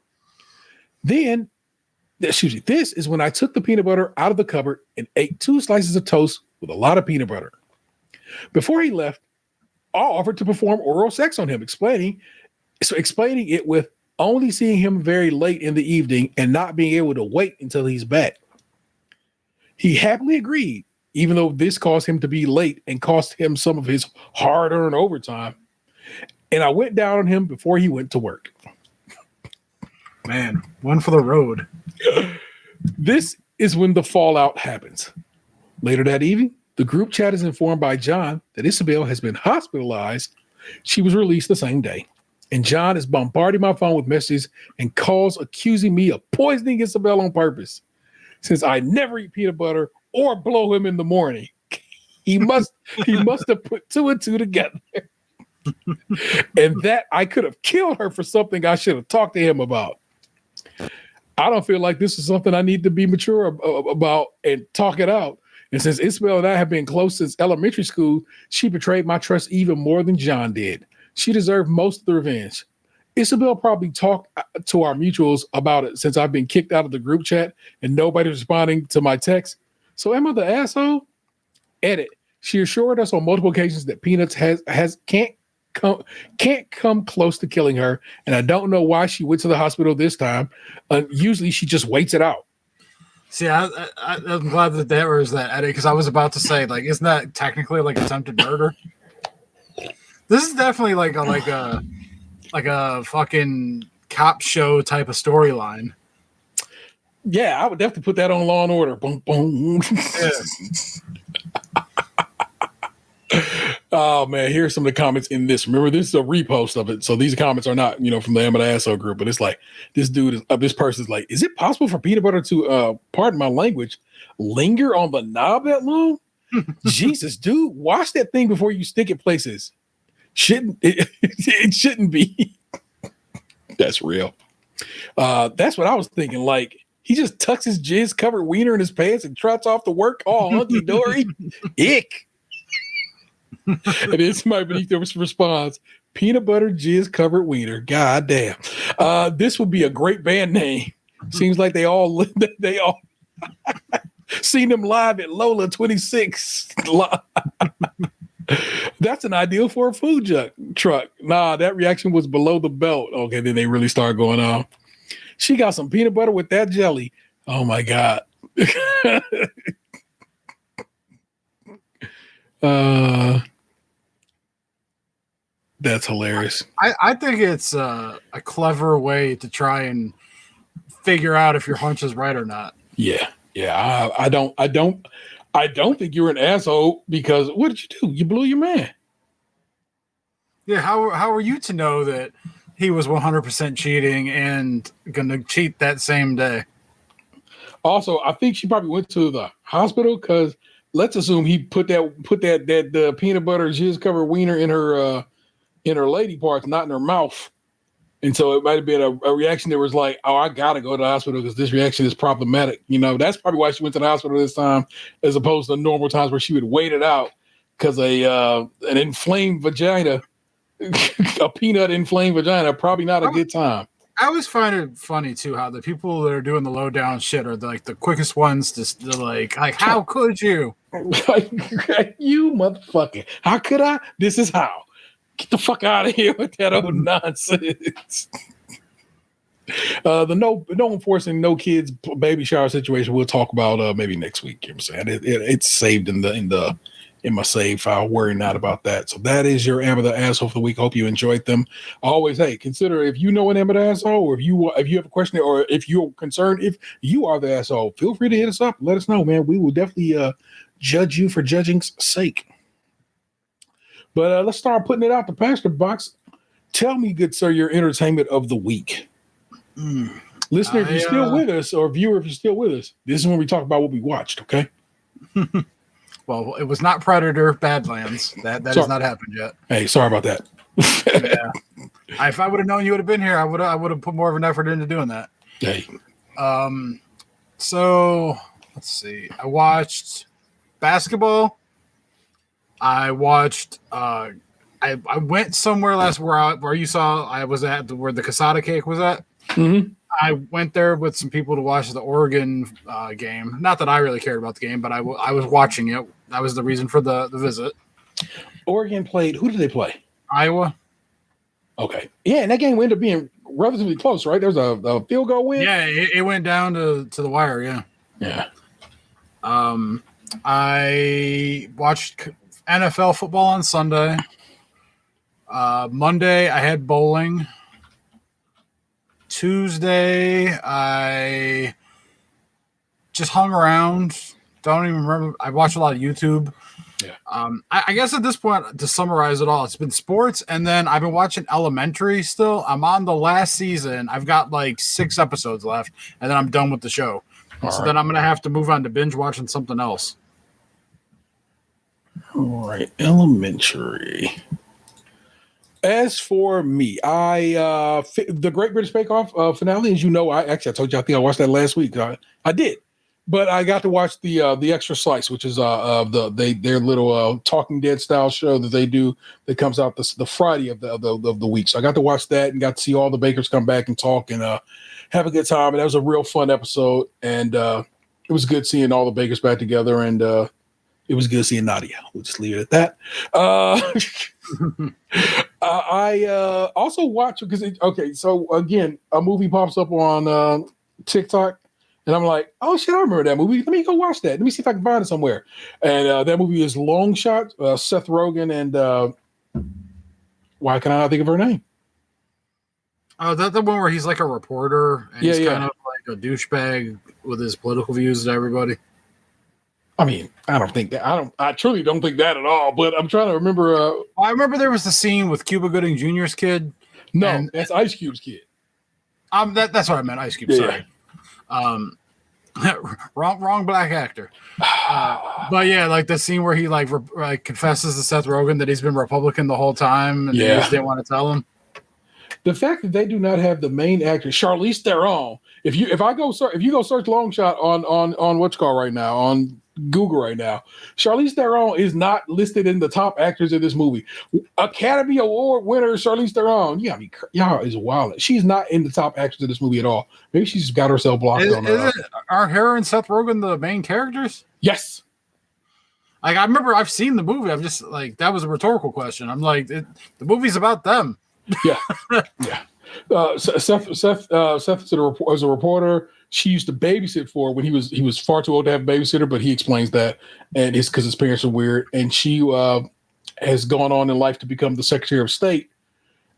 This is when I took the peanut butter out of the cupboard and ate 2 slices of toast with a lot of peanut butter. Before he left, I offered to perform oral sex on him, explaining it with only seeing him very late in the evening and not being able to wait until he's back. He happily agreed, even though this caused him to be late and cost him some of his hard-earned overtime. And I went down on him before he went to work. Man, one for the road. This is when the fallout happens. Later that evening, the group chat is informed by John that Isabel has been hospitalized. She was released the same day. And John is bombarding my phone with messages and calls accusing me of poisoning Isabel on purpose. Since I never eat peanut butter or blow him in the morning, he must have put 2 and 2 together. And that I could have killed her for something I should have talked to him about. I don't feel like this is something I need to be mature about and talk it out. And since Isabel and I have been close since elementary school, she betrayed my trust even more than John did. She deserved most of the revenge. Isabel probably talked to our mutuals about it since I've been kicked out of the group chat and nobody's responding to my text. So am I the asshole? Edit. She assured us on multiple occasions that Peanuts can't come close to killing her, and I don't know why she went to the hospital this time. Usually she just waits it out. See, I'm glad that there was that edit, because I was about to say, like, isn't that technically like attempted murder? This is definitely like a fucking cop show type of storyline. Yeah, I would definitely put that on Law and Order. Boom, boom. Yeah. Oh man, here's some of the comments in this. Remember, this is a repost of it, so these comments are not, from the Am I the Asshole group. But it's like this person's like, is it possible for peanut butter to, pardon my language, linger on the knob that long? Jesus, dude, wash that thing before you stick it places. It shouldn't be. That's real. That's what I was thinking. Like, he just tucks his jizz covered wiener in his pants and trots off to work all hunky dory. Ick. And then somebody beneath there responds, peanut butter jizz covered wiener. God damn. This would be a great band name. Seems like they all seen them live at Lola 26. That's an ideal for a food truck. Nah, that reaction was below the belt. Okay, then they really start going on. She got some peanut butter with that jelly. Oh my God. That's hilarious. I think it's a clever way to try and figure out if your hunch is right or not. Yeah. I don't think you're an asshole, because what did you do? You blew your man. Yeah. How are you to know that he was 100% cheating and gonna cheat that same day? Also, I think she probably went to the hospital, because let's assume he put that peanut butter jizz covered wiener in her lady parts, not in her mouth. And so it might have been a reaction that was like, oh, I got to go to the hospital because this reaction is problematic. That's probably why she went to the hospital this time, as opposed to normal times where she would wait it out because an inflamed vagina, a peanut inflamed vagina, probably not a good time. I always find it funny, too, how the people that are doing the low down shit are like the quickest ones to like, how could you? You motherfucker. How could I? This is how. Get the fuck out of here with that old nonsense. The no enforcing no kids baby shower situation we'll talk about maybe next week. You know what I'm saying? It's saved in my save file. Worry not about that. So that is your Amber the Asshole for the week. Hope you enjoyed them. Always, hey, consider if you know an Amber the Asshole, or if you have a question, or if you're concerned if you are the asshole, feel free to hit us up. Let us know, man. We will definitely judge you for judging's sake. But let's start putting it out the pasture box. Tell me, good sir, your entertainment of the week. Listener, if you're still with us, or viewer, if you're still with us, this is when we talk about what we watched, okay? Well, it was not Predator Badlands. That has not happened yet. Hey, sorry about that. Yeah. If I would have known you would have been here, I would have put more of an effort into doing that. Hey. So let's see. I watched basketball. I watched. I went somewhere where you saw I was at where the Casada cake was at. Mm-hmm. I went there with some people to watch the Oregon game. Not that I really cared about the game, but I was watching it. That was the reason for the visit. Oregon played. Who did they play? Iowa. Okay. Yeah, and that game ended up being relatively close, right? There was a field goal win. Yeah, it went down to the wire. Yeah. Yeah. I watched NFL football on Sunday. Monday, I had bowling. Tuesday, I just hung around. Don't even remember. I watched a lot of YouTube. Yeah. I guess at this point, to summarize it all, it's been sports, and then I've been watching Elementary still. I'm on the last season. I've got like 6 episodes left, and then I'm done with the show. Then I'm going to have to move on to binge watching something else. All right. Elementary. As for me, the Great British Bake Off finale, as you know, I told you I think I watched that last week. I did, but I got to watch the extra slice, which is their little Talking Dead style show that they do that comes out the Friday of the week. So I got to watch that and got to see all the bakers come back and talk and have a good time. And that was a real fun episode, and it was good seeing all the bakers back together, and it was good seeing Nadia. We'll just leave it at that. I also watch because so again, a movie pops up on TikTok, and I'm like, oh shit, I remember that movie. Let me go watch that. Let me see if I can find it somewhere. And that movie is Long Shot. Seth Rogen and why can I not think of her name? Oh, that's the one where he's like a reporter and he's kind of like a douchebag with his political views to everybody. I mean, I don't think that. I truly don't think that at all. But I'm trying to remember. I remember there was the scene with Cuba Gooding Jr.'s kid. No, that's Ice Cube's kid. That's what I meant. Ice Cube. Sorry. Wrong black actor. But yeah, like the scene where he like confesses to Seth Rogen that he's been Republican the whole time, and they just didn't want to tell him. The fact that they do not have the main actress, Charlize Theron. If you go search Long Shot on what's called right now on Google right now, Charlize Theron is not listed in the top actors of this movie. Academy Award winner Charlize Theron. Yeah, I mean, y'all is wild. She's not in the top actors of this movie at all. Maybe she's got herself blocked on. Are her and Seth Rogen the main characters? Yes. Like I remember, I've seen the movie. I'm just like that was a rhetorical question. I'm like, the movie's about them. Yeah, yeah. Seth is a reporter. She used to babysit for when he was far too old to have a babysitter, but he explains that, and it's because his parents are weird. And she has gone on in life to become the Secretary of State.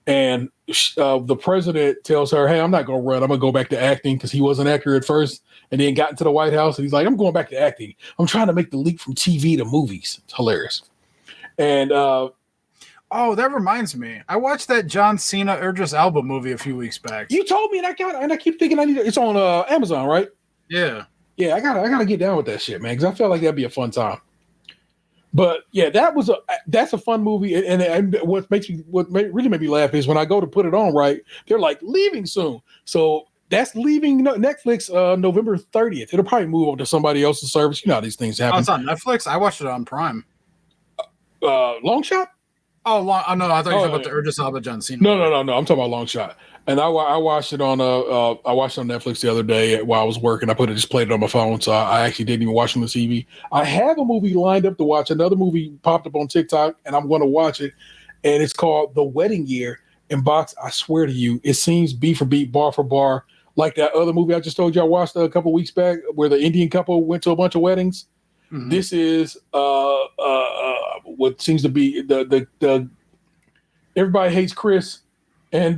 And the president tells her, "Hey, I'm not going to run. I'm going to go back to acting," because he was an actor at first, and then got into the White House, and he's like, "I'm going back to acting. I'm trying to make the leap from TV to movies." It's hilarious. And oh, that reminds me. I watched that John Cena Idris Elba movie a few weeks back. You told me, and I keep thinking I need it. It's on Amazon, right? Yeah. Yeah, I gotta get down with that shit, man, because I felt like that'd be a fun time. But yeah, that's a fun movie. And really made me laugh is when I go to put it on, right, they're like leaving soon. So that's leaving Netflix November 30th. It'll probably move over to somebody else's service. You know how these things happen. Oh, it's on Netflix? I watched it on Prime. Long Shot? Oh, no, I thought you were talking about the Idris Elba John Cena. No. I'm talking about Long Shot. And I watched it on Netflix the other day while I was working. I just played it on my phone, so I actually didn't even watch it on the TV. I have a movie lined up to watch. Another movie popped up on TikTok, and I'm going to watch it. And it's called The Wedding Year. And Box, I swear to you, it seems beat for beat, bar for bar, like that other movie I just told you I watched a couple weeks back, where the Indian couple went to a bunch of weddings. Mm-hmm. This is what seems to be the Everybody Hates Chris and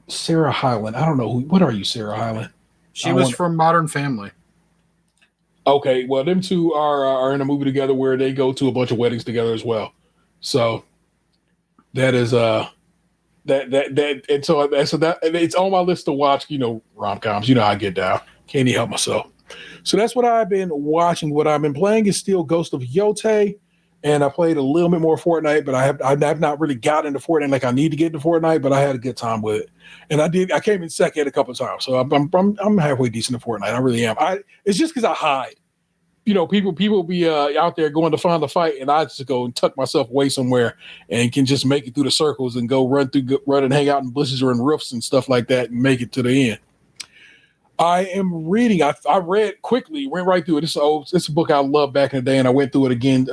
Sarah Hyland. I don't know what are you, Sarah Hyland? She was from Modern Family. Okay, well, them two are in a movie together where they go to a bunch of weddings together as well. So that is that it's on my list to watch. You know, rom-coms. You know how I get down. Can't even help myself. So that's what I've been watching. What I've been playing is still Ghost of Yotei. And I played a little bit more Fortnite, but I've not really got into Fortnite like I need to get into Fortnite, but I had a good time with it. And I came in second a couple of times. So I'm halfway decent at Fortnite. I really am. It's just because I hide. You know, people be out there going to find the fight, and I just go and tuck myself away somewhere and can just make it through the circles and go run and hang out in bushes or in roofs and stuff like that and make it to the end. I am reading. I read quickly, went right through it. It's a book I loved back in the day, and I went through it again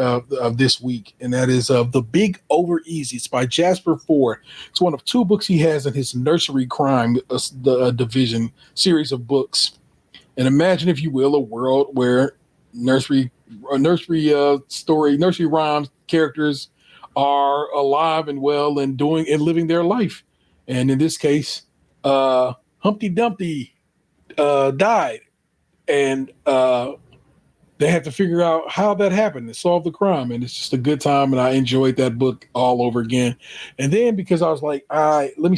this week, and that is The Big Over Easy. It's by Jasper Ford. It's one of two books he has in his nursery crime division series of books. And imagine, if you will, a world where nursery rhymes characters are alive and well and doing and living their life. And in this case, Humpty Dumpty died, and they had to figure out how that happened and solve the crime. And it's just a good time, and I enjoyed that book all over again. And then because I was like, let me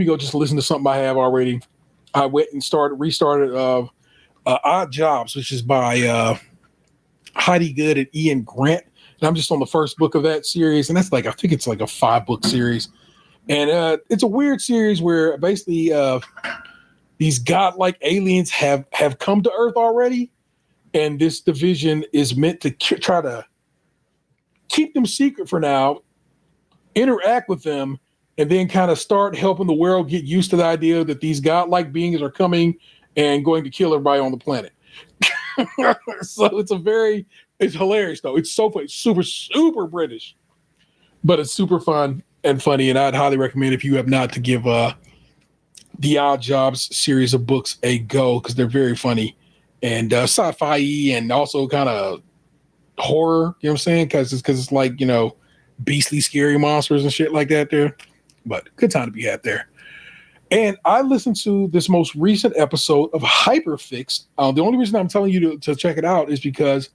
go just listen to something I have already. I went and restarted Odd Jobs, which is by Heidi Good and Ian Grant. And I'm just on the first book of that series, and that's I think it's like a 5-book series. And it's a weird series where basically these godlike aliens have come to Earth already, and this division is meant to try to keep them secret for now, interact with them, and then kind of start helping the world get used to the idea that these godlike beings are coming and going to kill everybody on the planet. So it's hilarious though. It's so funny, super, super British, but it's super fun and funny. And I'd highly recommend, if you have not, to give the Odd Jobs series of books a go, because they're very funny and sci-fi and also kind of horror. You know what I'm saying? Because it's like, you know, beastly, scary monsters and shit like that there. But good time to be had there. And I listened to this most recent episode of Hyperfixed. The only reason I'm telling you to check it out is because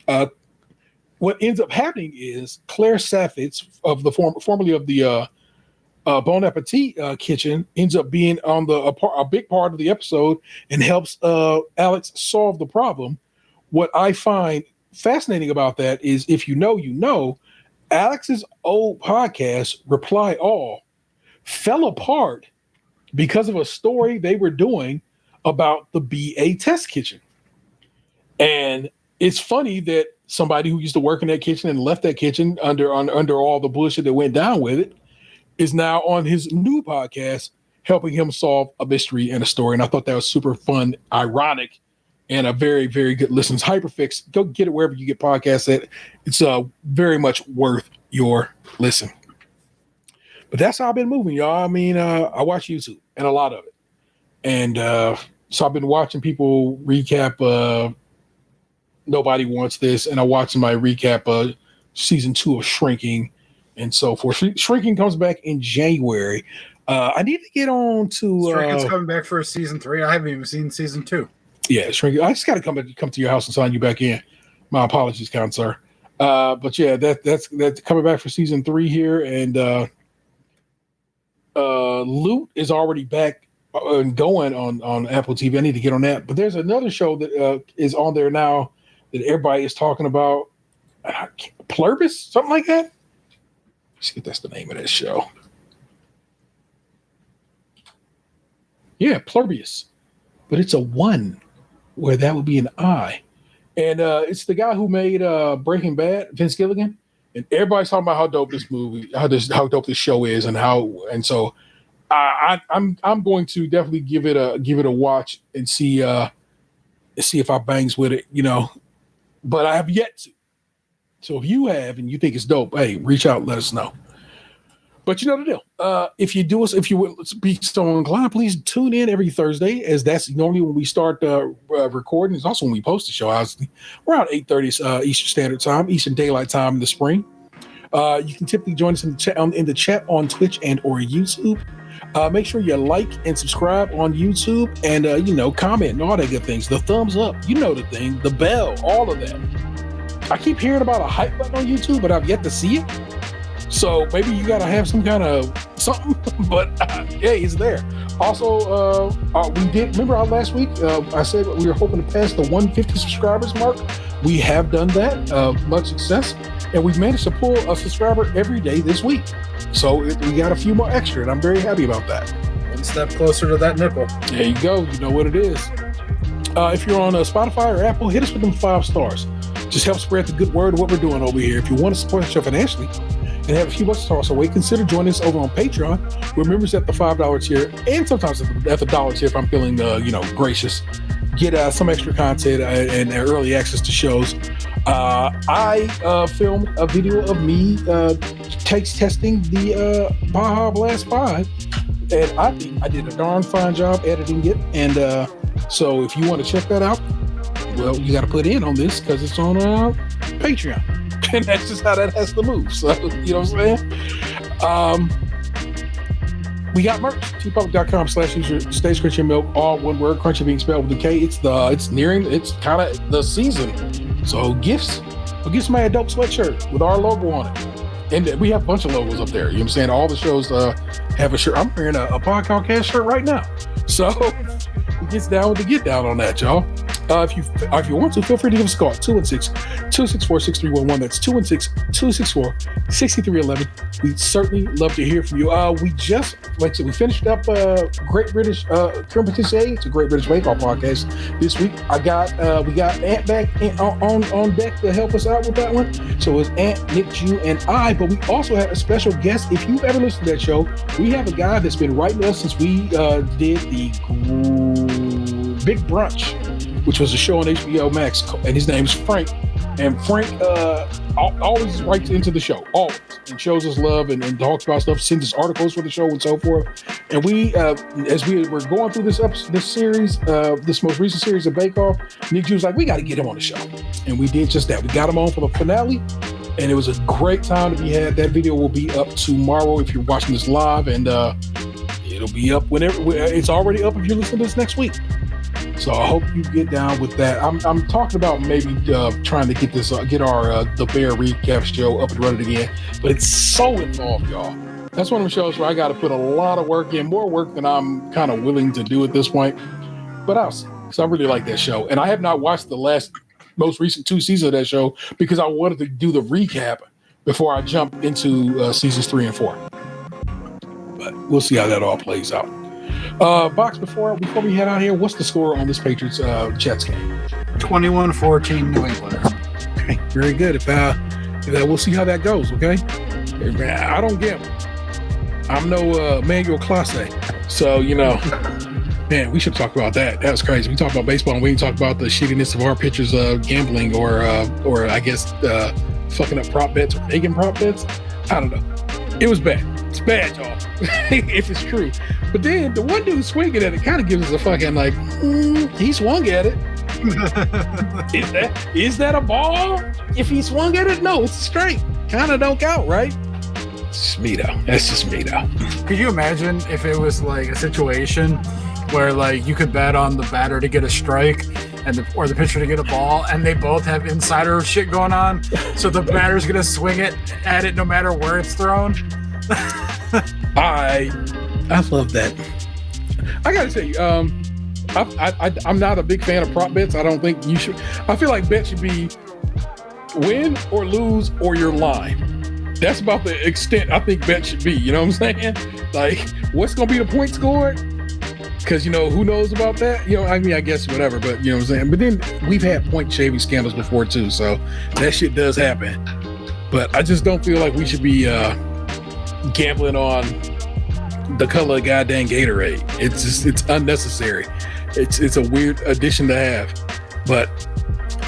what ends up happening is Claire Saffitz, of the formerly of the Bon Appetit kitchen, ends up being on a big part of the episode and helps Alex solve the problem. What I find fascinating about that is, if you know, Alex's old podcast, Reply All, fell apart because of a story they were doing about the BA test kitchen. And it's funny that somebody who used to work in that kitchen and left that kitchen under all the bullshit that went down with it is now on his new podcast helping him solve a mystery and a story. And I thought that was super fun, ironic, and a very, very good listen. It's Hyperfix. Go get it wherever you get podcasts at. It's very much worth your listen. But that's how I've been moving, y'all. I mean, I watch YouTube, and a lot of it. And so I've been watching people recap Nobody Wants This, and I watched somebody recap season 2 of Shrinking and so forth. Shrinking comes back in January. I need to get on to... Shrinking's coming back for season 3. I haven't even seen season 2. Yeah, Shrinking. I just got to come to your house and sign you back in. My apologies, kind sir. But yeah, that's coming back for season 3 here, and Loot is already back and going on Apple TV. I need to get on that. But there's another show that is on there now that everybody is talking about. Pluribus, something like that. Let's see if that's the name of that show. Yeah, Pluribus, but it's a 1 where that would be an I. And it's the guy who made Breaking Bad, Vince Gilligan. And everybody's talking about how dope this movie, how dope this show is, and so I'm going to definitely give it a watch and see if I bangs with it, But I have yet to. So if you have and you think it's dope, hey, reach out, let us know. But you know the deal. If you would be so inclined, please tune in every Thursday, as that's normally when we start recording. It's also when we post the show. Around 8:30 Eastern Standard Time, Eastern Daylight Time in the spring. You can typically join us in the chat on Twitch and or YouTube. Make sure you like and subscribe on YouTube, and comment and all that good things. The thumbs up, the thing, the bell, all of that. I keep hearing about a hype button on YouTube, but I've yet to see it. So maybe you got to have some kind of something, but hey, it's there. Also, we did, remember last week, I said we were hoping to pass the 150 subscribers mark. We have done that, much success. And we've managed to pull a subscriber every day this week. So we got a few more extra, and I'm very happy about that. One step closer to that nickel. There you go. You know what it is. If you're on Spotify or Apple, hit us with them 5 stars. Just help spread the good word of what we're doing over here. If you want to support the show financially and have a few bucks to toss away, consider joining us over on Patreon. We're members at the $5 tier, and sometimes at the $1 tier if I'm feeling, gracious. Get some extra content and early access to shows. I filmed a video of me taste testing the Baja Blast 5, and I think I did a darn fine job editing it. And so if you want to check that out, well, you got to put in on this because it's on Patreon. And that's just how that has to move. So, you know what I'm saying? We got merch. tpublic.com/user Stays Crunchy Milk, all one word, Crunchy being spelled with a K. It's kind of the season. So gifts. We'll get somebody a dope sweatshirt with our logo on it. And we have a bunch of logos up there. You know what I'm saying? All the shows have a shirt. I'm wearing a Podcast shirt right now. So it gets down with the get down on that, y'all. If you want to, feel free to give us a call, 216-264-6311. That's 216-264-6311. We'd certainly love to hear from you. We just, like I said, we finished up Great British Competition. It's a Great British Bake Off podcast this week. We got Ant back on deck to help us out with that one. So it's Ant, Nick, Jew, and I. But we also have a special guest. If you've ever listened to that show, we have a guy that's been writing us since we did the Big Brunch, which was a show on HBO Max, and his name is Frank. And Frank always writes into the show, always, and shows us love and talks about stuff, sends us articles for the show and so forth. And we, as we were going through this series, this most recent series of Bake Off, Nick was like, we got to get him on the show. And we did just that. We got him on for the finale, and it was a great time to be had. That video will be up tomorrow if you're watching this live, and it'll be up whenever. It's already up if you're listening to this next week. So I hope you get down with that. I'm talking about maybe trying to get this, get our the Bear recap show up and running again, but it's so involved, y'all. That's one of the shows where I got to put a lot of work in, more work than I'm kind of willing to do at this point. But I'll see, because I really like that show, and I have not watched the most recent 2 seasons of that show because I wanted to do the recap before I jump into seasons 3 and 4. But we'll see how that all plays out. Box, before we head out here, what's the score on this Patriots Jets game? 21-14 New England. Okay, very good. If we'll see how that goes. Okay, I don't gamble. I'm no Manuel Clase, so man, we should talk about that. That was crazy. We talked about baseball, and we didn't talk about the shittiness of our pitchers gambling or I guess fucking up prop bets or taking prop bets. I don't know. It was bad. It's bad, y'all. If it's true. But then the one dude swinging at it kind of gives us a fucking he swung at it. Is that a ball? If he swung at it, no, it's straight. Kind of don't count, right? It's just me though. That's just me though. Could you imagine if it was like a situation where like you could bet on the batter to get a strike or the pitcher to get a ball, and they both have insider shit going on, so the batter's gonna swing it at it no matter where it's thrown? I love that. I gotta tell you, I'm not a big fan of prop bets. I don't think you should. I feel like bet should be win or lose or your line. That's about the extent I think bet should be. You know what I'm saying? Like, what's going to be the point scored? Because, who knows about that? I mean, I guess whatever, but you know what I'm saying? But then we've had point shaving scandals before too, so that shit does happen. But I just don't feel like we should be gambling on the color of goddamn Gatorade. It's unnecessary. It's a weird addition to have. But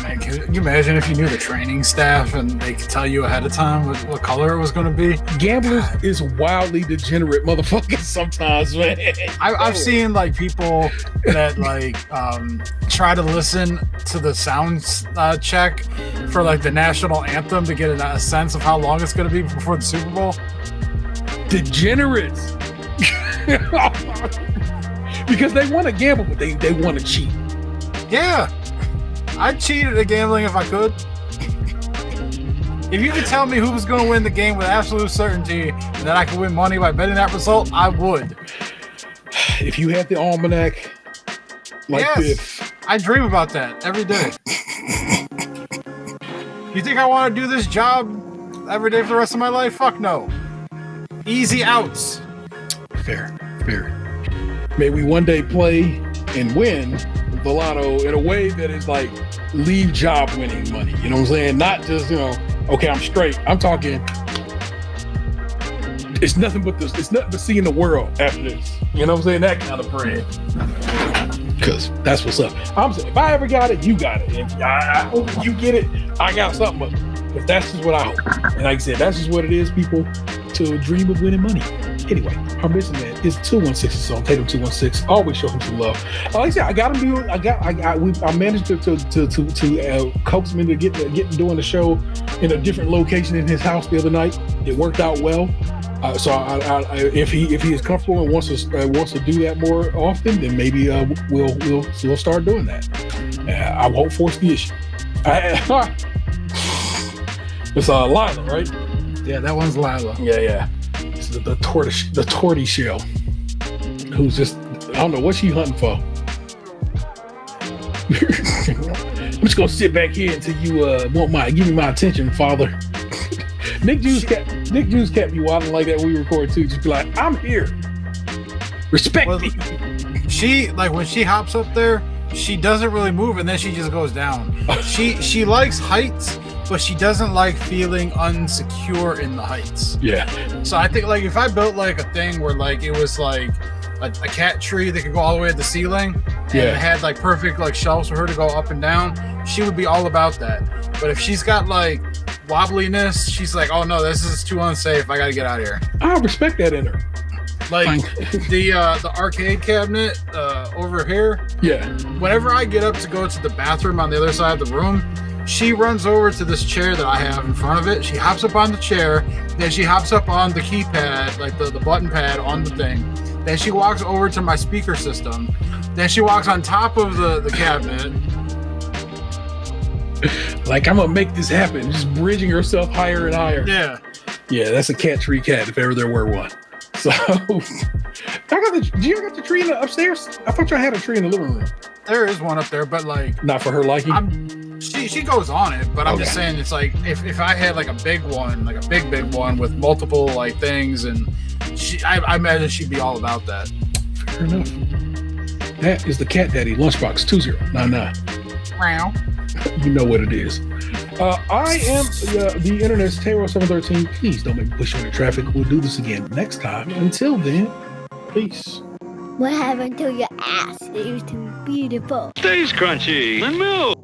man, can you imagine if you knew the training staff and they could tell you ahead of time what color it was going to be? Gamblers is wildly degenerate motherfuckers sometimes, man. I've seen like people that like try to listen to the sound check for like the national anthem to get a sense of how long it's going to be before the Super Bowl. Degenerates. Because they want to gamble, but they want to cheat. Yeah. I'd cheat at gambling if I could. If you could tell me who was going to win the game with absolute certainty and that I could win money by betting that result, I would. If you had the almanac like this. I dream about that every day. You think I want to do this job every day for the rest of my life? Fuck no. Easy outs. Fair. May we one day play and win the lotto in a way that is like leave job winning money. You know what I'm saying? Not just, okay, I'm straight. I'm talking, it's nothing but this. It's nothing but seeing the world after this. You know what I'm saying? That kind of bread. Because that's what's up. I'm saying, if I ever got it, you got it. And I hope if you get it, I got something. But that's just what I hope. And like I said, that's just what it is, people, to dream of winning money. Anyway, our mission man is 216 song. Tatum 216. Always show him some love. Like I said, I got him. I managed to coax him into getting doing the show in a different location in his house the other night. It worked out well. So if he is comfortable and wants to do that more often, then maybe we'll start doing that. I won't force the issue. It's Lila, right? Yeah, that one's Lila. Yeah. It's the tortie shell. Who's just, I don't know what she hunting for. I'm just gonna sit back here until you give me my attention, father. Nick Juice kept me wilding like that when we record too. Just be like, I'm here. Respect me. She, like, when she hops up there, she doesn't really move and then she just goes down. She likes heights, but she doesn't like feeling unsecure in the heights. Yeah. So I think, like, if I built like a thing where like it was like a cat tree that could go all the way to the ceiling, and it had like perfect like shelves for her to go up and down, she would be all about that. But if she's got like wobbliness, she's like, oh no, this is too unsafe. I gotta get out of here. I respect that in her. Like the arcade cabinet over here. Yeah. Whenever I get up to go to the bathroom on the other side of the room, she runs over to this chair that I have in front of it. She hops up on the chair. Then she hops up on the keypad, like the button pad on the thing. Then she walks over to my speaker system. Then she walks on top of the cabinet. Like, I'm gonna make this happen. Just bridging herself higher and higher. Yeah. Yeah, that's a cat tree cat if ever there were one. So, do you ever got the tree in the upstairs? I thought y'all had a tree in the living room. There is one up there, but like not for her liking. She goes on it, but I'm just saying it's like if I had like a big one, like a big one with multiple like things, and I imagine she'd be all about that. Fair enough. That is the Cat Daddy Lunchbox 2099. Wow. You know what it is. I am the internet's Taro 713. Please don't make me push you into traffic. We'll do this again next time. Until then, peace. What happened to your ass? It used to be beautiful. Stays crunchy and milk.